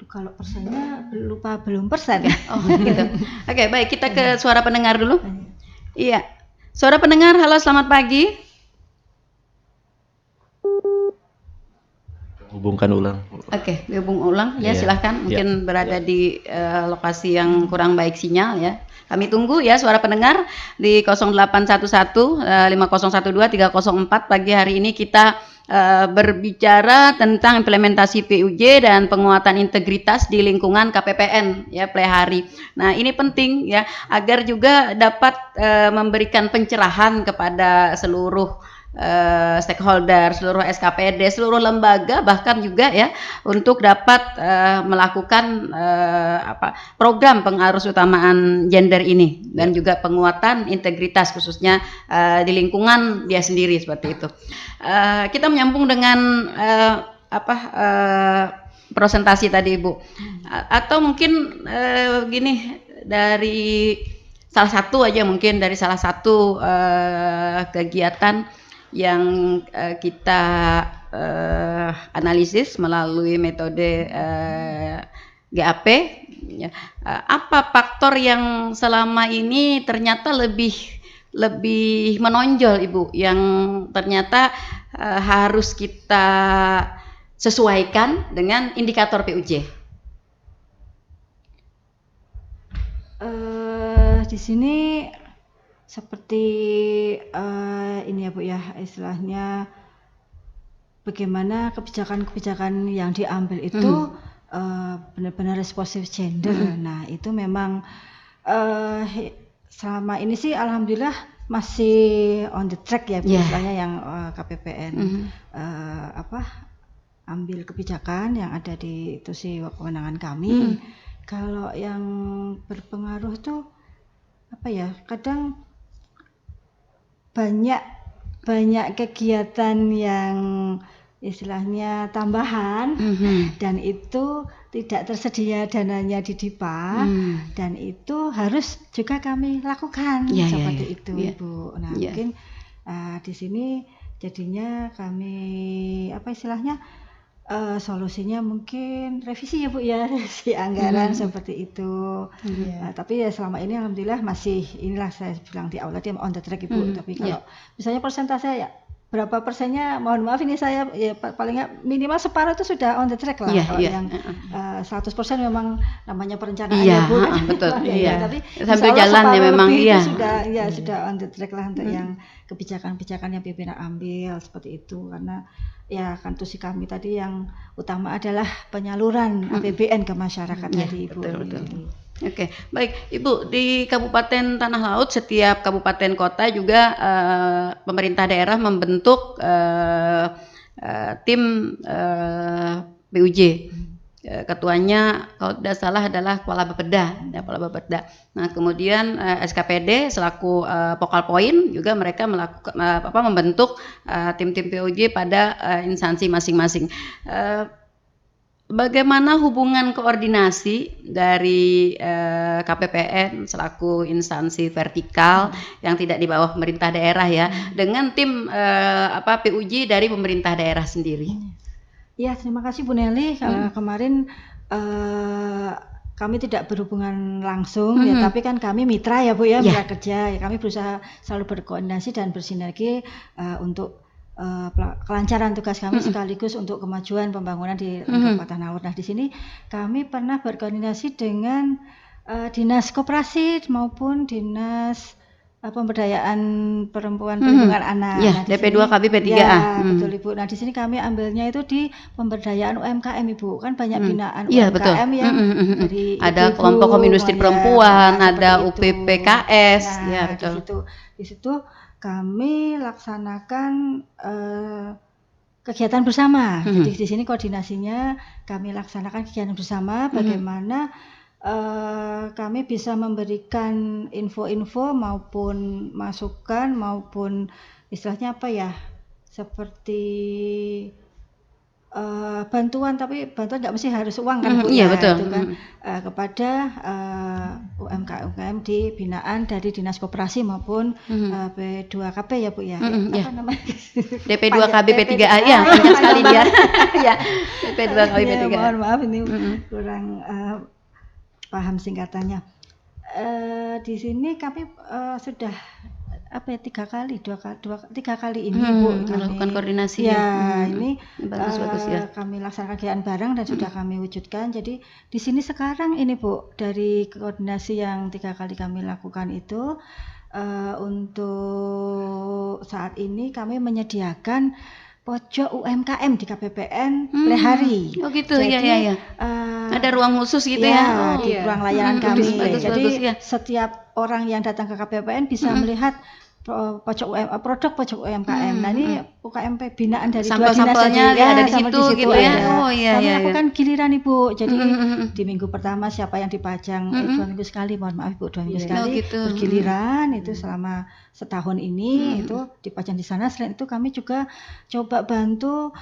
Kalau persennya belum persen. Oh gitu. Oke, baik, kita ke suara pendengar dulu. Iya, suara pendengar, halo selamat pagi. Hubungkan ulang. Oke, hubung ulang ya, silahkan. Mungkin berada di lokasi yang kurang baik sinyal ya. Kami tunggu ya suara pendengar di 0811 5012 304. Pagi hari ini kita berbicara tentang implementasi PUJ dan penguatan integritas di lingkungan KPPN ya, Plehari. Nah, ini penting ya agar juga dapat memberikan pencerahan kepada seluruh stakeholder, seluruh SKPD, seluruh lembaga, bahkan juga ya untuk dapat melakukan program pengarus utamaan gender ini dan juga penguatan integritas khususnya di lingkungan dia sendiri seperti itu. Kita menyambung dengan presentasi tadi Ibu, atau mungkin gini, dari salah satu kegiatan yang kita analisis melalui metode GAP, ya. Apa faktor yang selama ini ternyata lebih menonjol Ibu, yang ternyata harus kita sesuaikan dengan indikator PUJ? Di sini seperti ini ya Bu ya, istilahnya bagaimana kebijakan-kebijakan yang diambil itu benar-benar responsif gender. Nah, itu memang selama ini sih alhamdulillah masih on the track ya Bu, istilahnya yang KPPN ambil kebijakan yang ada di itu sih kewenangan kami. Kalau yang berpengaruh tuh kadang banyak kegiatan yang istilahnya tambahan, dan itu tidak tersedia dananya di DIPA, dan itu harus juga kami lakukan seperti itu Ibu. Nah, mungkin di sini jadinya kami istilahnya solusinya mungkin revisi ya Bu ya, revisi anggaran seperti itu. Tapi ya selama ini alhamdulillah masih, inilah saya bilang di awal tadi on the track Ibu. Tapi kalau misalnya persentase ya berapa persennya, mohon maaf ini saya ya paling nggak minimal separuh itu sudah on the track lah. Kalau yang 100% memang namanya perencanaan ya Bu. Betul. Tapi sambil jalan ya memang sudah on the track lah untuk yang kebijakan-kebijakan yang pimpinan ambil seperti itu, karena ya kan tusi kami tadi yang utama adalah penyaluran APBN ke masyarakat tadi Ibu. Betul. Oke, baik Ibu, di Kabupaten Tanah Laut setiap kabupaten kota juga pemerintah daerah membentuk tim PUJ. Ketuanya kalau tidak salah adalah Kepala Bapeda. Nah, kemudian SKPD selaku focal point juga mereka membentuk tim-tim PUJ pada instansi masing-masing. Bagaimana hubungan koordinasi dari KPPN selaku instansi vertikal yang tidak di bawah pemerintah daerah ya, dengan tim PUJ dari pemerintah daerah sendiri? Ya, terima kasih Bu Nelly. Kemarin kami tidak berhubungan langsung ya, tapi kan kami mitra ya Bu ya, mitra kerja. Ya, kami berusaha selalu berkoordinasi dan bersinergi untuk kelancaran tugas kami sekaligus untuk kemajuan pembangunan di Kabupaten Laut. Nah, di sini kami pernah berkoordinasi dengan dinas koperasi maupun dinas pemberdayaan perempuan perlindungan anak. Ya, Nah, di DP2 sini- KB P3A. Ya, betul Ibu. Nah, di sini kami ambilnya itu di pemberdayaan UMKM Ibu. Kan banyak binaan Iya, betul. UMKM yang Mm. dari Ada ibu-ibu, kelompok industri ya, perempuan, nah, ada seperti itu. UPPKS, Nah, ya betul. Di situ kami laksanakan kegiatan bersama. Jadi di sini koordinasinya kami laksanakan kegiatan bersama bagaimana kami bisa memberikan info-info maupun masukan maupun istilahnya apa ya, seperti bantuan, tapi bantuan nggak mesti harus uang kan Bu, Iya, ya, betul. itu kan kepada UMKM di binaan dari Dinas Koperasi maupun P2KB ya Bu ya. Iya. Apa namanya? DP2 KB P3A, ya panjang sekali dia. Ya, DP2 KB Ya, P3A. mohon maaf ini kurang paham singkatannya. Di sini kami sudah tiga kali ini Bu kami melakukan koordinasi ya. ya. Ini Bagus ya. kami laksanakan kegiatan bareng dan sudah kami wujudkan. Jadi di sini sekarang ini Bu, dari koordinasi yang 3 kali kami lakukan itu untuk saat ini kami menyediakan pojok UMKM di KPPN Lehari. Oh gitu, Jadi, ya. Ada ruang khusus gitu ya. Oh, di ruang layanan kami. bagus, Jadi ya. setiap orang yang datang ke KPPN bisa melihat produk pojok UMKM. Nah, ini UKMP binaan dari dua dinas Sampel-sampelnya tadi. ada di sama situ gitu ya. ada. Oh, iya, Kami iya, lakukan giliran Ibu. Jadi di minggu pertama siapa yang dipajang 2 minggu sekali, mohon maaf Ibu, 2 minggu sekali. Oh, gitu. Bergiliran itu selama setahun ini itu dipajang di sana. Selain itu kami juga coba bantu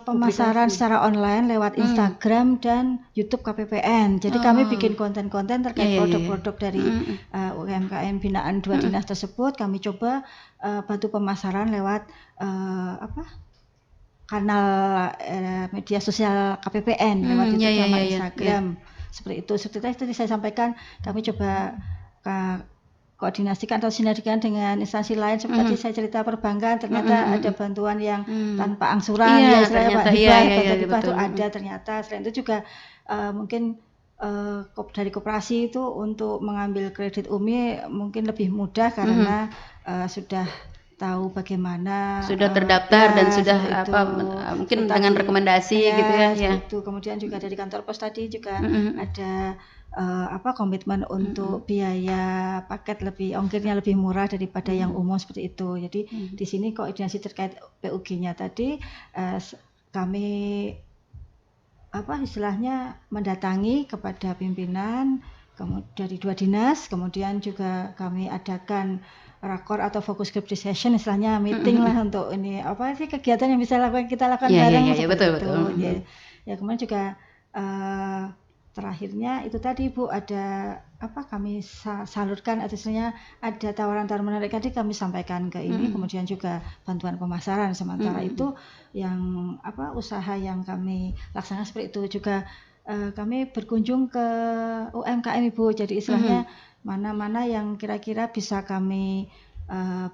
pemasaran secara online lewat Instagram dan YouTube KPPN. Jadi kami bikin konten-konten terkait produk-produk dari UMKM binaan 2 dinas tersebut. Kami coba bantu pemasaran lewat kanal media sosial KPPN lewat YouTube sama Instagram. Seperti itu. Seperti tadi saya sampaikan, kami coba koordinasikan atau sinergikan dengan instansi lain. Seperti tadi saya cerita perbankan, ternyata ada bantuan yang tanpa angsuran, Iya, ya istilahnya Pak, ternyata, hibah itu betul. ada ternyata. Selain itu juga mungkin dari koperasi itu untuk mengambil kredit UMI mungkin lebih mudah karena sudah tahu bagaimana Sudah terdaftar dan sudah seperti mungkin Tetapi, dengan rekomendasi gitu ya. seperti itu. Kemudian juga dari kantor pos tadi juga ada komitmen untuk biaya paket ongkirnya lebih murah daripada yang umum seperti itu. Jadi di sini koordinasi terkait PUG-nya tadi kami istilahnya mendatangi kepada pimpinan dari 2 dinas, kemudian juga kami adakan rakor atau focus group session, istilahnya meeting lah untuk ini apa sih kegiatan yang bisa kita lakukan bareng seperti itu. Ya, kemudian juga terakhirnya itu tadi Bu, ada kami salurkan, artinya ada tawaran-tawaran menarik tadi kami sampaikan ke ini, kemudian juga bantuan pemasaran. Sementara itu yang usaha yang kami laksanakan seperti itu juga kami berkunjung ke UMKM Ibu. Jadi istilahnya mana-mana yang kira-kira bisa kami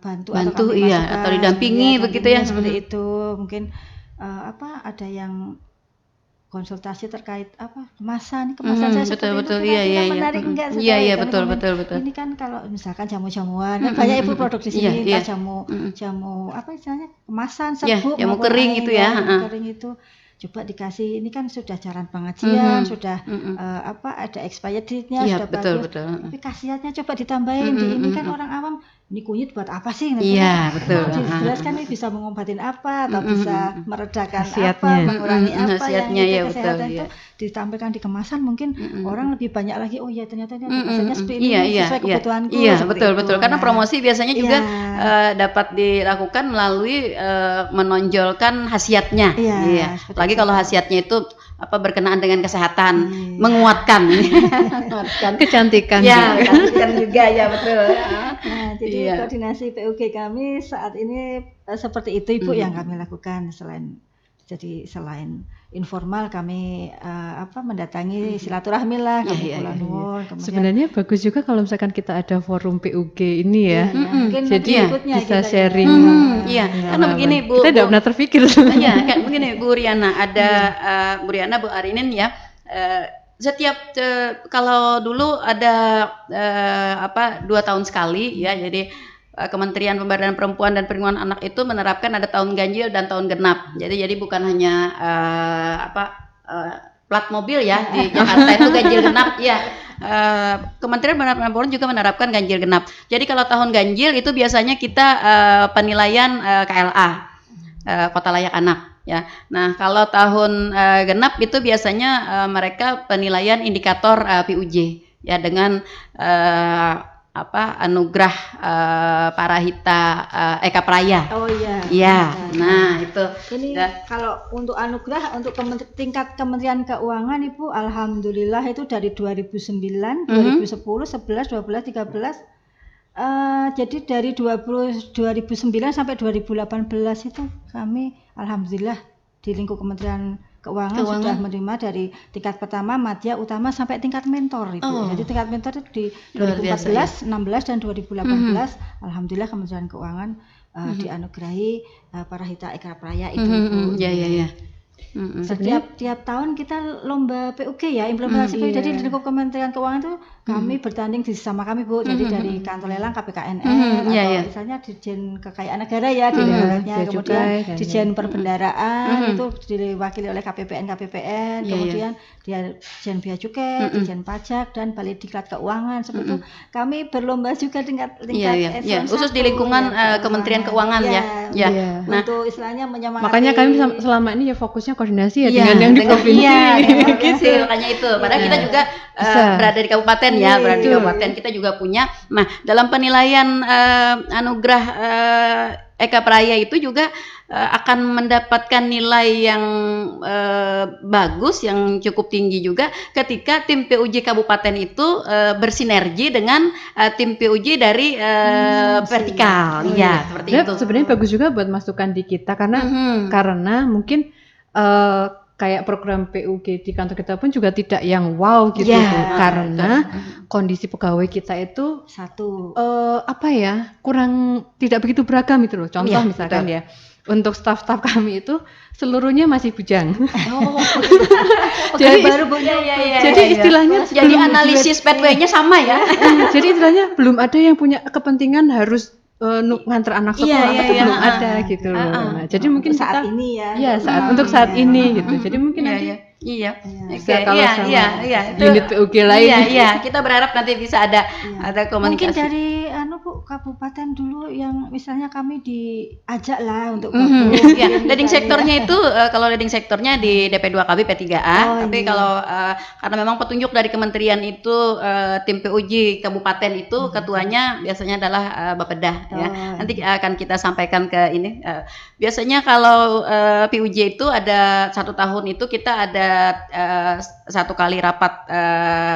bantu atau kami masukkan, atau didampingi begitu ya, seperti itu. Mungkin ada yang konsultasi terkait kemasan saya seperti betul, itu kira-kira iya. menarik enggak Iya, betul. ini kan kalau misalkan jamu-jamuan kan banyak Ibu produk di sini, jamu istilahnya kemasan, serbuk, jamu kering itu ya, jamu kering itu coba dikasih, ini kan sudah jalan pengajian, sudah ada expired date-nya, sudah bagus. Tapi khasiatnya coba ditambahin di ini kan orang awam, ini kunyit buat apa sih? Iya, betul. Dijelaskan ini bisa mengobatin apa atau bisa meredakan khasiatnya. apa, mengurangi apa khasiatnya, yang betul, kesehatan itu ditampilkan di kemasan, mungkin orang lebih banyak lagi, oh iya ternyata ini khasiatnya seperti ini, sesuai kebutuhanku. Iya, betul. Karena promosi biasanya juga dapat dilakukan melalui menonjolkan khasiatnya. Iya. Lagi kalau khasiatnya itu berkenaan dengan kesehatan, menguatkan kecantikan. Ya, kecantikan juga ya, betul. Nah, jadi koordinasi PUG kami saat ini seperti itu Ibu yang kami lakukan. Selain informal kami mendatangi silaturahmi lah, Sebenarnya bagus juga kalau misalkan kita ada forum PUG ini ya. Mungkin jadi bisa sharing. Karena begini Bu. Kita tidak pernah terpikir. Iya, kan begini Bu Riana, ada Bu Riana, Bu Arinin ya. setiap kalau dulu ada 2 tahun sekali ya, jadi Kementerian Pemberdayaan Perempuan dan Perlindungan Anak itu menerapkan ada tahun ganjil dan tahun genap. Jadi bukan hanya plat mobil ya di Jakarta itu ganjil genap ya. Kementerian Pemberdayaan Perempuan juga menerapkan ganjil genap. Jadi kalau tahun ganjil itu biasanya kita penilaian KLA, kota layak anak. Ya, nah kalau tahun genap itu biasanya mereka penilaian indikator PUJ ya dengan anugerah Parahita Eka Praya. Oh iya. Iya. Nah, itu. Ini ya. Kalau untuk anugerah untuk tingkat Kementerian Keuangan Ibu, alhamdulillah itu dari 2009, 2010, 11, 12, 13. Jadi dari 2009 sampai 2018 itu kami alhamdulillah di lingkup Kementerian Keuangan sudah menerima dari tingkat pertama, madya, utama sampai tingkat mentor itu. Jadi tingkat mentor itu di 2014, 16 dan 2018 alhamdulillah Kementerian Keuangan dianugerahi Parahita Eka Praya itu. Iya. Setiap tahun kita lomba PUG ya, implementasi PUG. Jadi di lingkup Kementerian Keuangan itu kami bertanding sama kami Bu, jadi dari kantor lelang KPKNR atau misalnya Dijen Kekayaan Negara ya di levelnya, kemudian Dijen Perbendaraan itu diwakili oleh KPPN, kemudian Dijen Bea Cukai, Dijen Pajak dan Balediklat Keuangan. Seperti itu kami berlomba juga tingkat khusus di lingkungan Kementerian Keuangan ya. Nah, untuk istilahnya menyemangati. Makanya kami selama ini ya fokusnya koordinasi ya dengan yang di provinsi. Gitu. Makanya itu. Padahal kita juga berada di kabupaten ya, berada di kabupaten kita juga punya. Nah, dalam penilaian anugerah Eka Praya itu juga akan mendapatkan nilai yang bagus, yang cukup tinggi juga ketika tim PUJ kabupaten itu bersinergi dengan tim PUJ dari vertikal. Iya, seperti itu. Sebenarnya bagus juga buat masukan di kita karena mungkin kayak program PUG di kantor kita pun juga tidak yang wow gitu karena kondisi pegawai kita itu kurang tidak begitu beragam itu loh. Contoh misalkan ya untuk staf-staf kami itu seluruhnya masih bujang. Jadi istilahnya jadi analisis pathway-nya sama ya. Jadi istilahnya belum ada yang punya kepentingan harus nganter anak sekolah belum ada gitu loh. Nah, jadi mungkin saat kita, ini untuk saat ini gitu. Jadi mungkin nanti unit PUG lain. Iya, kita berharap nanti bisa ada komunikasi. Mungkin dari Bu kabupaten dulu yang misalnya kami diajak lah untuk leading sektornya itu kalau leading sektornya di DP2KB P3A, tapi kalau karena memang petunjuk dari kementerian itu tim PUJ kabupaten itu ketuanya biasanya adalah Bapeda ya. Nanti akan kita sampaikan ke ini. Biasanya kalau PUJ itu ada 1 tahun itu kita ada 1 kali rapat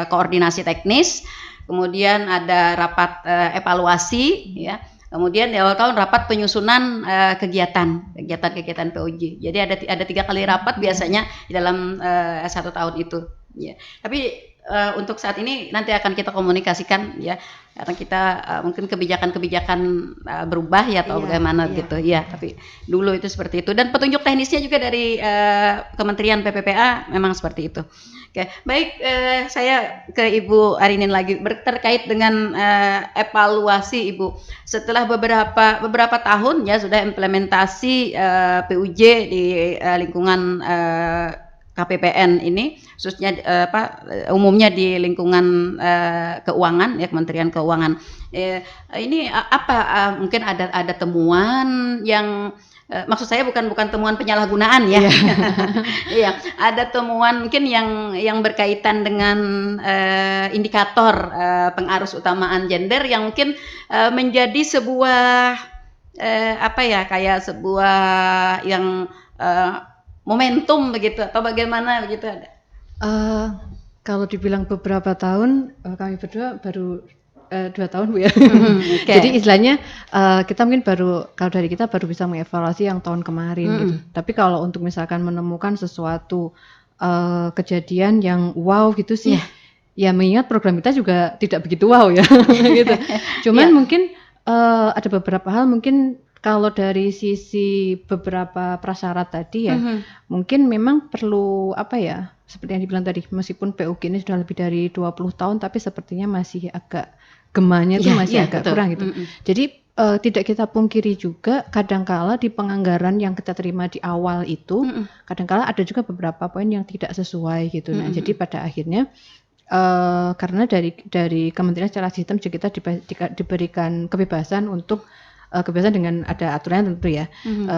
koordinasi teknis, kemudian ada rapat evaluasi ya, kemudian di awal tahun rapat penyusunan kegiatan PUJ. Jadi ada 3 kali rapat biasanya di dalam 1 tahun itu ya. Tapi untuk saat ini nanti akan kita komunikasikan ya, karena kita mungkin kebijakan berubah ya atau bagaimana gitu ya, tapi dulu itu seperti itu dan petunjuk teknisnya juga dari Kementerian PPPA memang seperti itu. Oke, baik, saya ke Ibu Arinin lagi terkait dengan evaluasi Ibu. Setelah beberapa tahun ya sudah implementasi PUJ di lingkungan KPPN ini, khususnya umumnya di lingkungan keuangan ya, Kementerian Keuangan. Ini mungkin ada temuan yang maksud saya bukan temuan penyalahgunaan ya. Iya, ada temuan mungkin yang berkaitan dengan indikator pengarus utamaan gender yang mungkin menjadi sebuah kayak sebuah yang momentum begitu atau bagaimana begitu ada? Kalau dibilang beberapa tahun, kami berdua baru 2 tahun Bu ya. Jadi istilahnya kita mungkin kalau dari kita baru bisa mengevaluasi yang tahun kemarin gitu. Tapi kalau untuk misalkan menemukan sesuatu kejadian yang wow gitu sih, ya mengingat program kita juga tidak begitu wow ya gitu. Cuman mungkin ada beberapa hal mungkin kalau dari sisi beberapa prasyarat tadi ya, mungkin memang perlu seperti yang dibilang tadi, meskipun PUG ini sudah lebih dari 20 tahun, tapi sepertinya masih agak gemanya itu masih agak betul. kurang gitu. Jadi tidak kita pungkiri juga, kadangkala di penganggaran yang kita terima di awal itu, kadangkala ada juga beberapa poin yang tidak sesuai gitu. Nah, jadi pada akhirnya karena dari Kementerian secara sistem juga kita diberikan kebebasan untuk kebebasan dengan ada aturan tentu ya,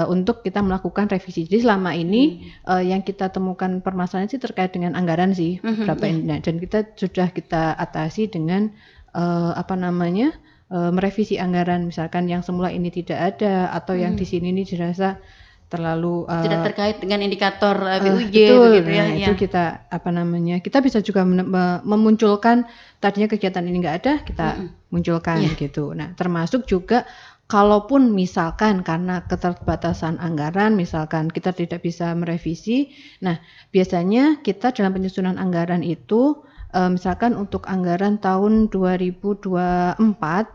untuk kita melakukan revisi. Jadi selama ini yang kita temukan permasalahan sih terkait dengan anggaran sih, berapa ini, dan kita atasi dengan merevisi anggaran, misalkan yang semula ini tidak ada atau yang di sini ini dirasa terlalu tidak terkait dengan indikator PUJ betul, begitu ya. Itu kita kita bisa juga memunculkan tadinya kegiatan ini nggak ada, kita munculkan gitu. Nah, termasuk juga kalaupun misalkan karena keterbatasan anggaran, misalkan kita tidak bisa merevisi, nah biasanya kita dalam penyusunan anggaran itu misalkan untuk anggaran tahun 2024,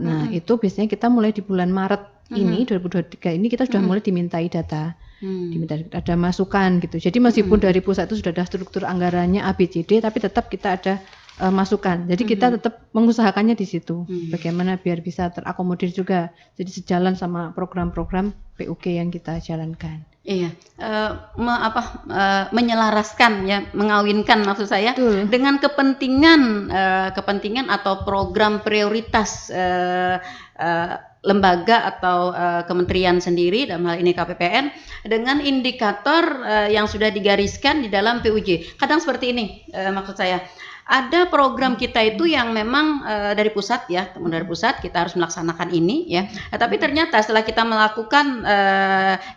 nah itu biasanya kita mulai di bulan Maret ini 2023 ini kita sudah mulai dimintai data, diminta ada masukan gitu. Jadi meskipun dari pusat itu sudah ada struktur anggarannya ABCD, tapi tetap kita ada masukan. Jadi kita tetap mengusahakannya di situ, bagaimana biar bisa terakomodir juga. Jadi sejalan sama program-program PUG yang kita jalankan. Iya, menyelaraskan ya, mengawinkan maksud saya dengan kepentingan atau program prioritas lembaga atau kementerian sendiri, dalam hal ini KPPN, dengan indikator yang sudah digariskan di dalam PUJ. Kadang seperti ini maksud saya. Ada program kita itu yang memang dari pusat ya, dari pusat kita harus melaksanakan ini ya. Tapi ternyata setelah kita melakukan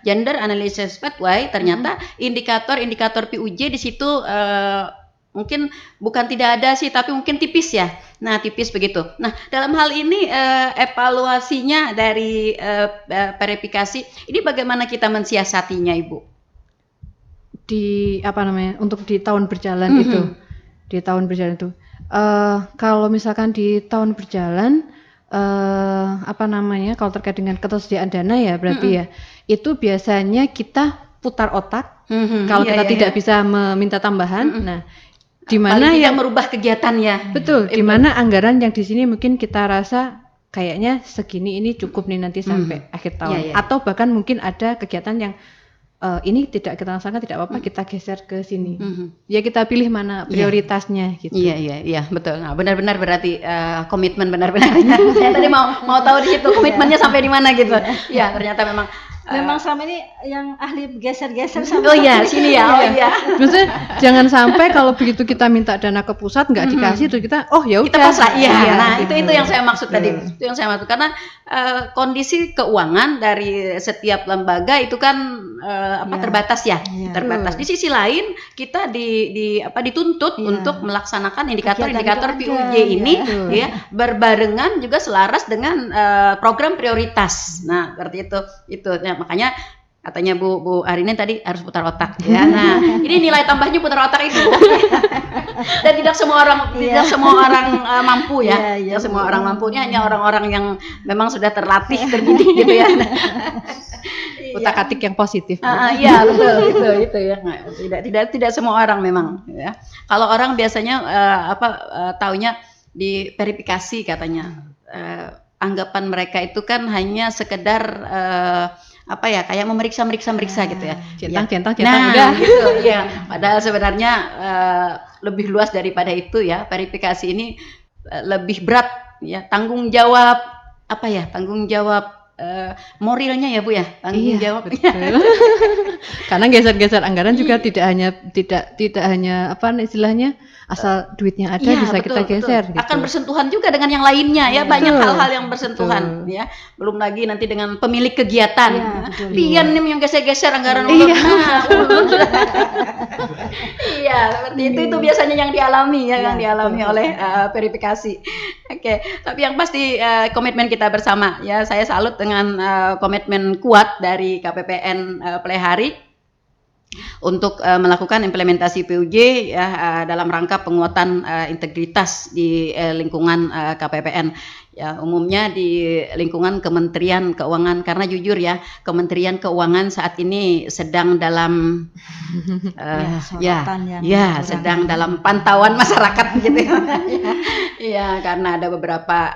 gender analysis pathway, ternyata indikator-indikator PUJ di situ mungkin bukan tidak ada sih, tapi mungkin tipis ya. Nah, tipis begitu. Nah, dalam hal ini evaluasinya dari verifikasi ini bagaimana kita mensiasatinya, Ibu? Untuk di tahun berjalan itu. Di tahun berjalan itu, kalau misalkan di tahun berjalan, kalau terkait dengan ketersediaan dana ya berarti ya, itu biasanya kita putar otak. Kalau kita tidak bisa meminta tambahan, nah di mana yang merubah kegiatannya. Betul, di mana anggaran yang di sini mungkin kita rasa kayaknya segini ini cukup nih nanti sampai akhir tahun, atau bahkan mungkin ada kegiatan yang ini tidak kita laksanakan, tidak apa-apa, kita geser ke sini. Ya kita pilih mana prioritasnya gitu. Iya, betul. Nah, benar-benar berarti komitmen benar-benar. Saya tadi mau tahu di situ komitmennya sampai di mana gitu. Ya, ternyata memang selama ini yang ahli geser-geser sampai sini ya. Oh iya. Maksudnya jangan sampai kalau begitu kita minta dana ke pusat nggak dikasih, terus kita ya udah. Kita pasrah. Nah, itu yang saya maksud tadi. Itu yang saya maksud, karena kondisi keuangan dari setiap lembaga itu kan terbatas ya. Terbatas. Di sisi lain kita dituntut untuk melaksanakan indikator-indikator PUJ ini ya, berbarengan juga selaras dengan program prioritas. Nah, seperti itu. Nah, makanya katanya Bu Arini tadi harus putar otak ya. Nah, ini nilai tambahnya putar otak itu. Dan tidak semua orang mampu ya. Tidak semua orang mampunya, hanya orang-orang yang memang sudah terlatih, terdidik gitu ya. Utak-atik yang positif. Iya, betul itu ya. Tidak semua orang memang ya. Kalau orang biasanya taunya di verifikasi katanya. Anggapan mereka itu kan hanya sekedar kayak memeriksa gitu ya. Centang udah gitu ya. Padahal sebenarnya lebih luas daripada itu ya. Verifikasi ini lebih berat ya, tanggung jawab moralnya ya Bu ya, tanggung jawab. Karena geser-geser anggaran juga tidak hanya istilahnya asal duitnya ada bisa kita geser. Gitu. Akan bersentuhan juga dengan yang lainnya ya, banyak hal-hal yang bersentuhan ya. Belum lagi nanti dengan pemilik kegiatan. Pian nih yang geser-geser anggaran ulun. Iya, seperti itu biasanya yang dialami oleh verifikasi. Oke, tapi yang pasti komitmen kita bersama ya. Saya salut dengan komitmen kuat dari KPPN Plehari untuk melakukan implementasi PUJ ya dalam rangka penguatan integritas di lingkungan KPPN. Ya, umumnya di lingkungan Kementerian Keuangan, karena jujur ya, Kementerian Keuangan saat ini sedang dalam sedang dalam pantauan masyarakat gitu ya. Ya, karena ada beberapa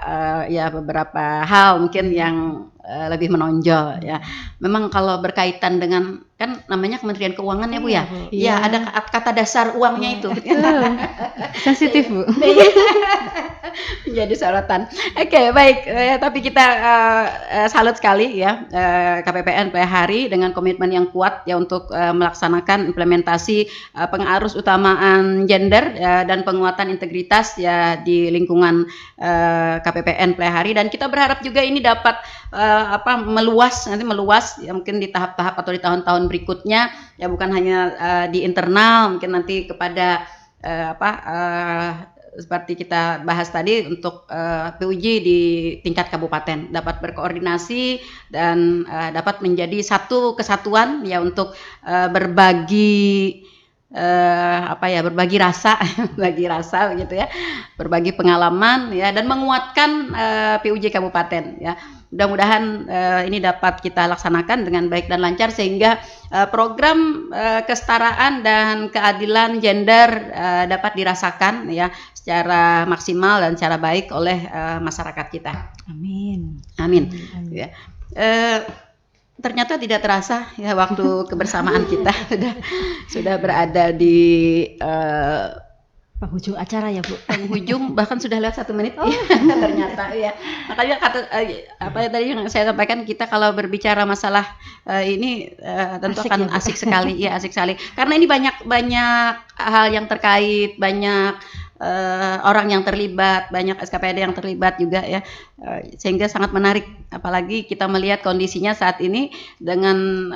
hal mungkin yang lebih menonjol ya. Memang kalau berkaitan dengan, kan namanya Kementerian Keuangan ya Bu ya. Iya, ada kata dasar uangnya itu. Sensitif Bu. Jadi sorotan. Oke, baik. Tapi kita salut sekali ya KPPN Plehari dengan komitmen yang kuat ya untuk melaksanakan implementasi pengarus utamaan gender dan penguatan integritas ya di lingkungan KPPN Plehari, dan kita berharap juga ini dapat meluas ya, mungkin di tahap-tahap atau di tahun-tahun berikutnya ya, bukan hanya di internal, mungkin nanti kepada seperti kita bahas tadi untuk PUJ di tingkat kabupaten dapat berkoordinasi dan dapat menjadi satu kesatuan ya untuk berbagi berbagi rasa gitu ya, berbagi pengalaman ya, dan menguatkan PUJ kabupaten ya. Mudah-mudahan ini dapat kita laksanakan dengan baik dan lancar sehingga program kesetaraan dan keadilan gender dapat dirasakan ya secara maksimal dan secara baik oleh masyarakat kita. Amin. Amin. Ya. Ternyata tidak terasa ya waktu kebersamaan kita sudah berada di penghujung acara ya Bu. Penghujung, bahkan sudah lewat 1 menit. Ternyata ya. Makanya tadi yang saya sampaikan, kita kalau berbicara masalah ini tentu asik akan ya, asik sekali ya, asik sekali. Karena ini banyak hal yang terkait, banyak orang yang terlibat, banyak SKPD yang terlibat juga ya, sehingga sangat menarik. Apalagi kita melihat kondisinya saat ini dengan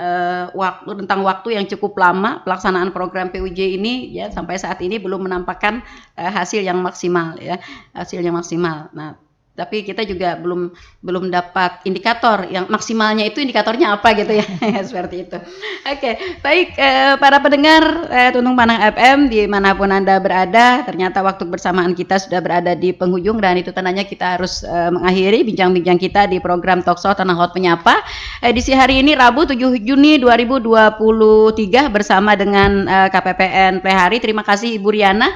rentang waktu yang cukup lama pelaksanaan program PUJ ini ya, sampai saat ini belum menampakkan hasil yang maksimal ya, hasil yang maksimal. Nah, tapi kita juga belum dapat indikator yang maksimalnya, itu indikatornya apa gitu ya. Seperti itu. Oke, baik para pendengar Tuntung Panang FM dimanapun Anda berada, ternyata waktu bersamaan kita sudah berada di penghujung, dan itu tandanya kita harus mengakhiri bincang-bincang kita di program Talkshow Tanah Laut Menyapa edisi hari ini Rabu 7 Juni 2023 bersama dengan KPPN Plehari. Terima kasih Ibu Riana.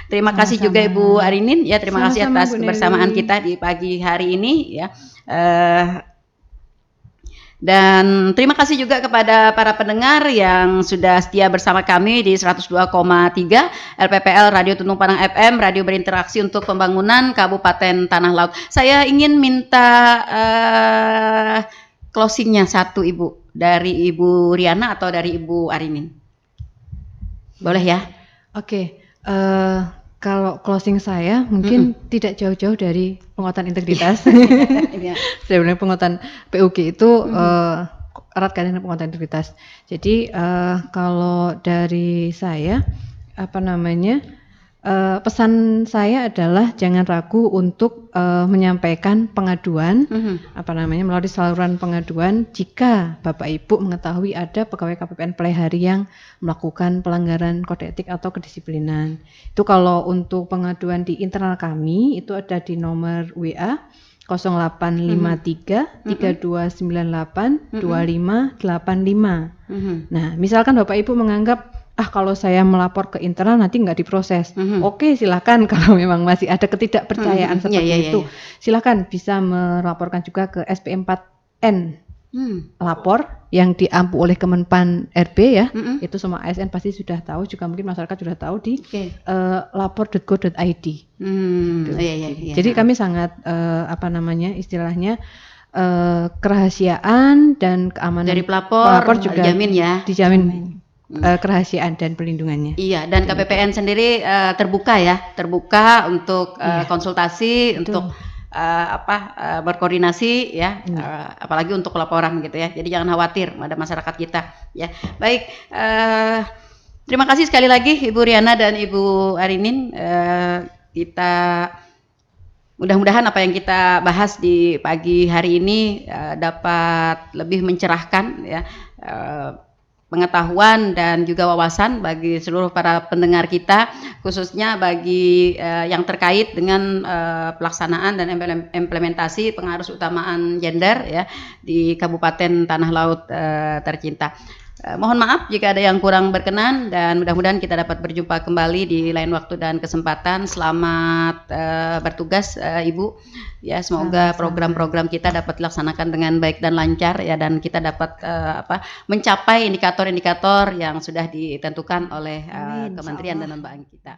Terima kasih juga Ibu Arinin ya, terima kasih atas kebersamaan kita di pagi hari ini ya. Dan terima kasih juga kepada para pendengar yang sudah setia bersama kami di 102,3 LPPL Radio Tuntung Panang FM, radio berinteraksi untuk pembangunan Kabupaten Tanah Laut. Saya ingin minta closingnya satu Ibu, dari Ibu Riana atau dari Ibu Arinin. Boleh ya? Oke. Kalau closing saya mungkin tidak jauh-jauh dari penguatan integritas. Sebenarnya penguatan PUG itu erat kaitan dengan penguatan integritas. Jadi kalau dari saya pesan saya adalah jangan ragu untuk menyampaikan pengaduan melalui saluran pengaduan jika Bapak Ibu mengetahui ada pegawai KPPN Plehari yang melakukan pelanggaran kode etik atau kedisiplinan. Itu kalau untuk pengaduan di internal kami itu ada di nomor WA 0853 3298 2585. Nah, misalkan Bapak Ibu menganggap kalau saya melapor ke internal nanti nggak diproses. Oke, silakan. Kalau memang masih ada ketidakpercayaan seperti itu, silakan bisa melaporkan juga ke SP4N lapor yang diampu oleh Kemenpan RB ya. Itu semua ASN pasti sudah tahu, juga mungkin masyarakat sudah tahu di lapor.go.id. Jadi kami sangat istilahnya kerahasiaan dan keamanan dari pelapor juga dijamin kerahasiaan dan perlindungannya. Iya, dan KPPN sendiri terbuka untuk konsultasi, untuk berkoordinasi ya, apalagi untuk laporan gitu ya. Jadi jangan khawatir pada masyarakat kita ya. Baik, terima kasih sekali lagi Ibu Riana dan Ibu Arinin. Kita mudah-mudahan apa yang kita bahas di pagi hari ini dapat lebih mencerahkan ya pengetahuan dan juga wawasan bagi seluruh para pendengar kita, khususnya bagi yang terkait dengan pelaksanaan dan implementasi pengarus utamaan gender ya di Kabupaten Tanah Laut tercinta. Mohon maaf jika ada yang kurang berkenan dan mudah-mudahan kita dapat berjumpa kembali di lain waktu dan kesempatan. Selamat bertugas Ibu. Ya, semoga program-program kita dapat dilaksanakan dengan baik dan lancar ya, dan kita dapat mencapai indikator-indikator yang sudah ditentukan oleh Amin, Kementerian insyaallah. dan lembaga kita.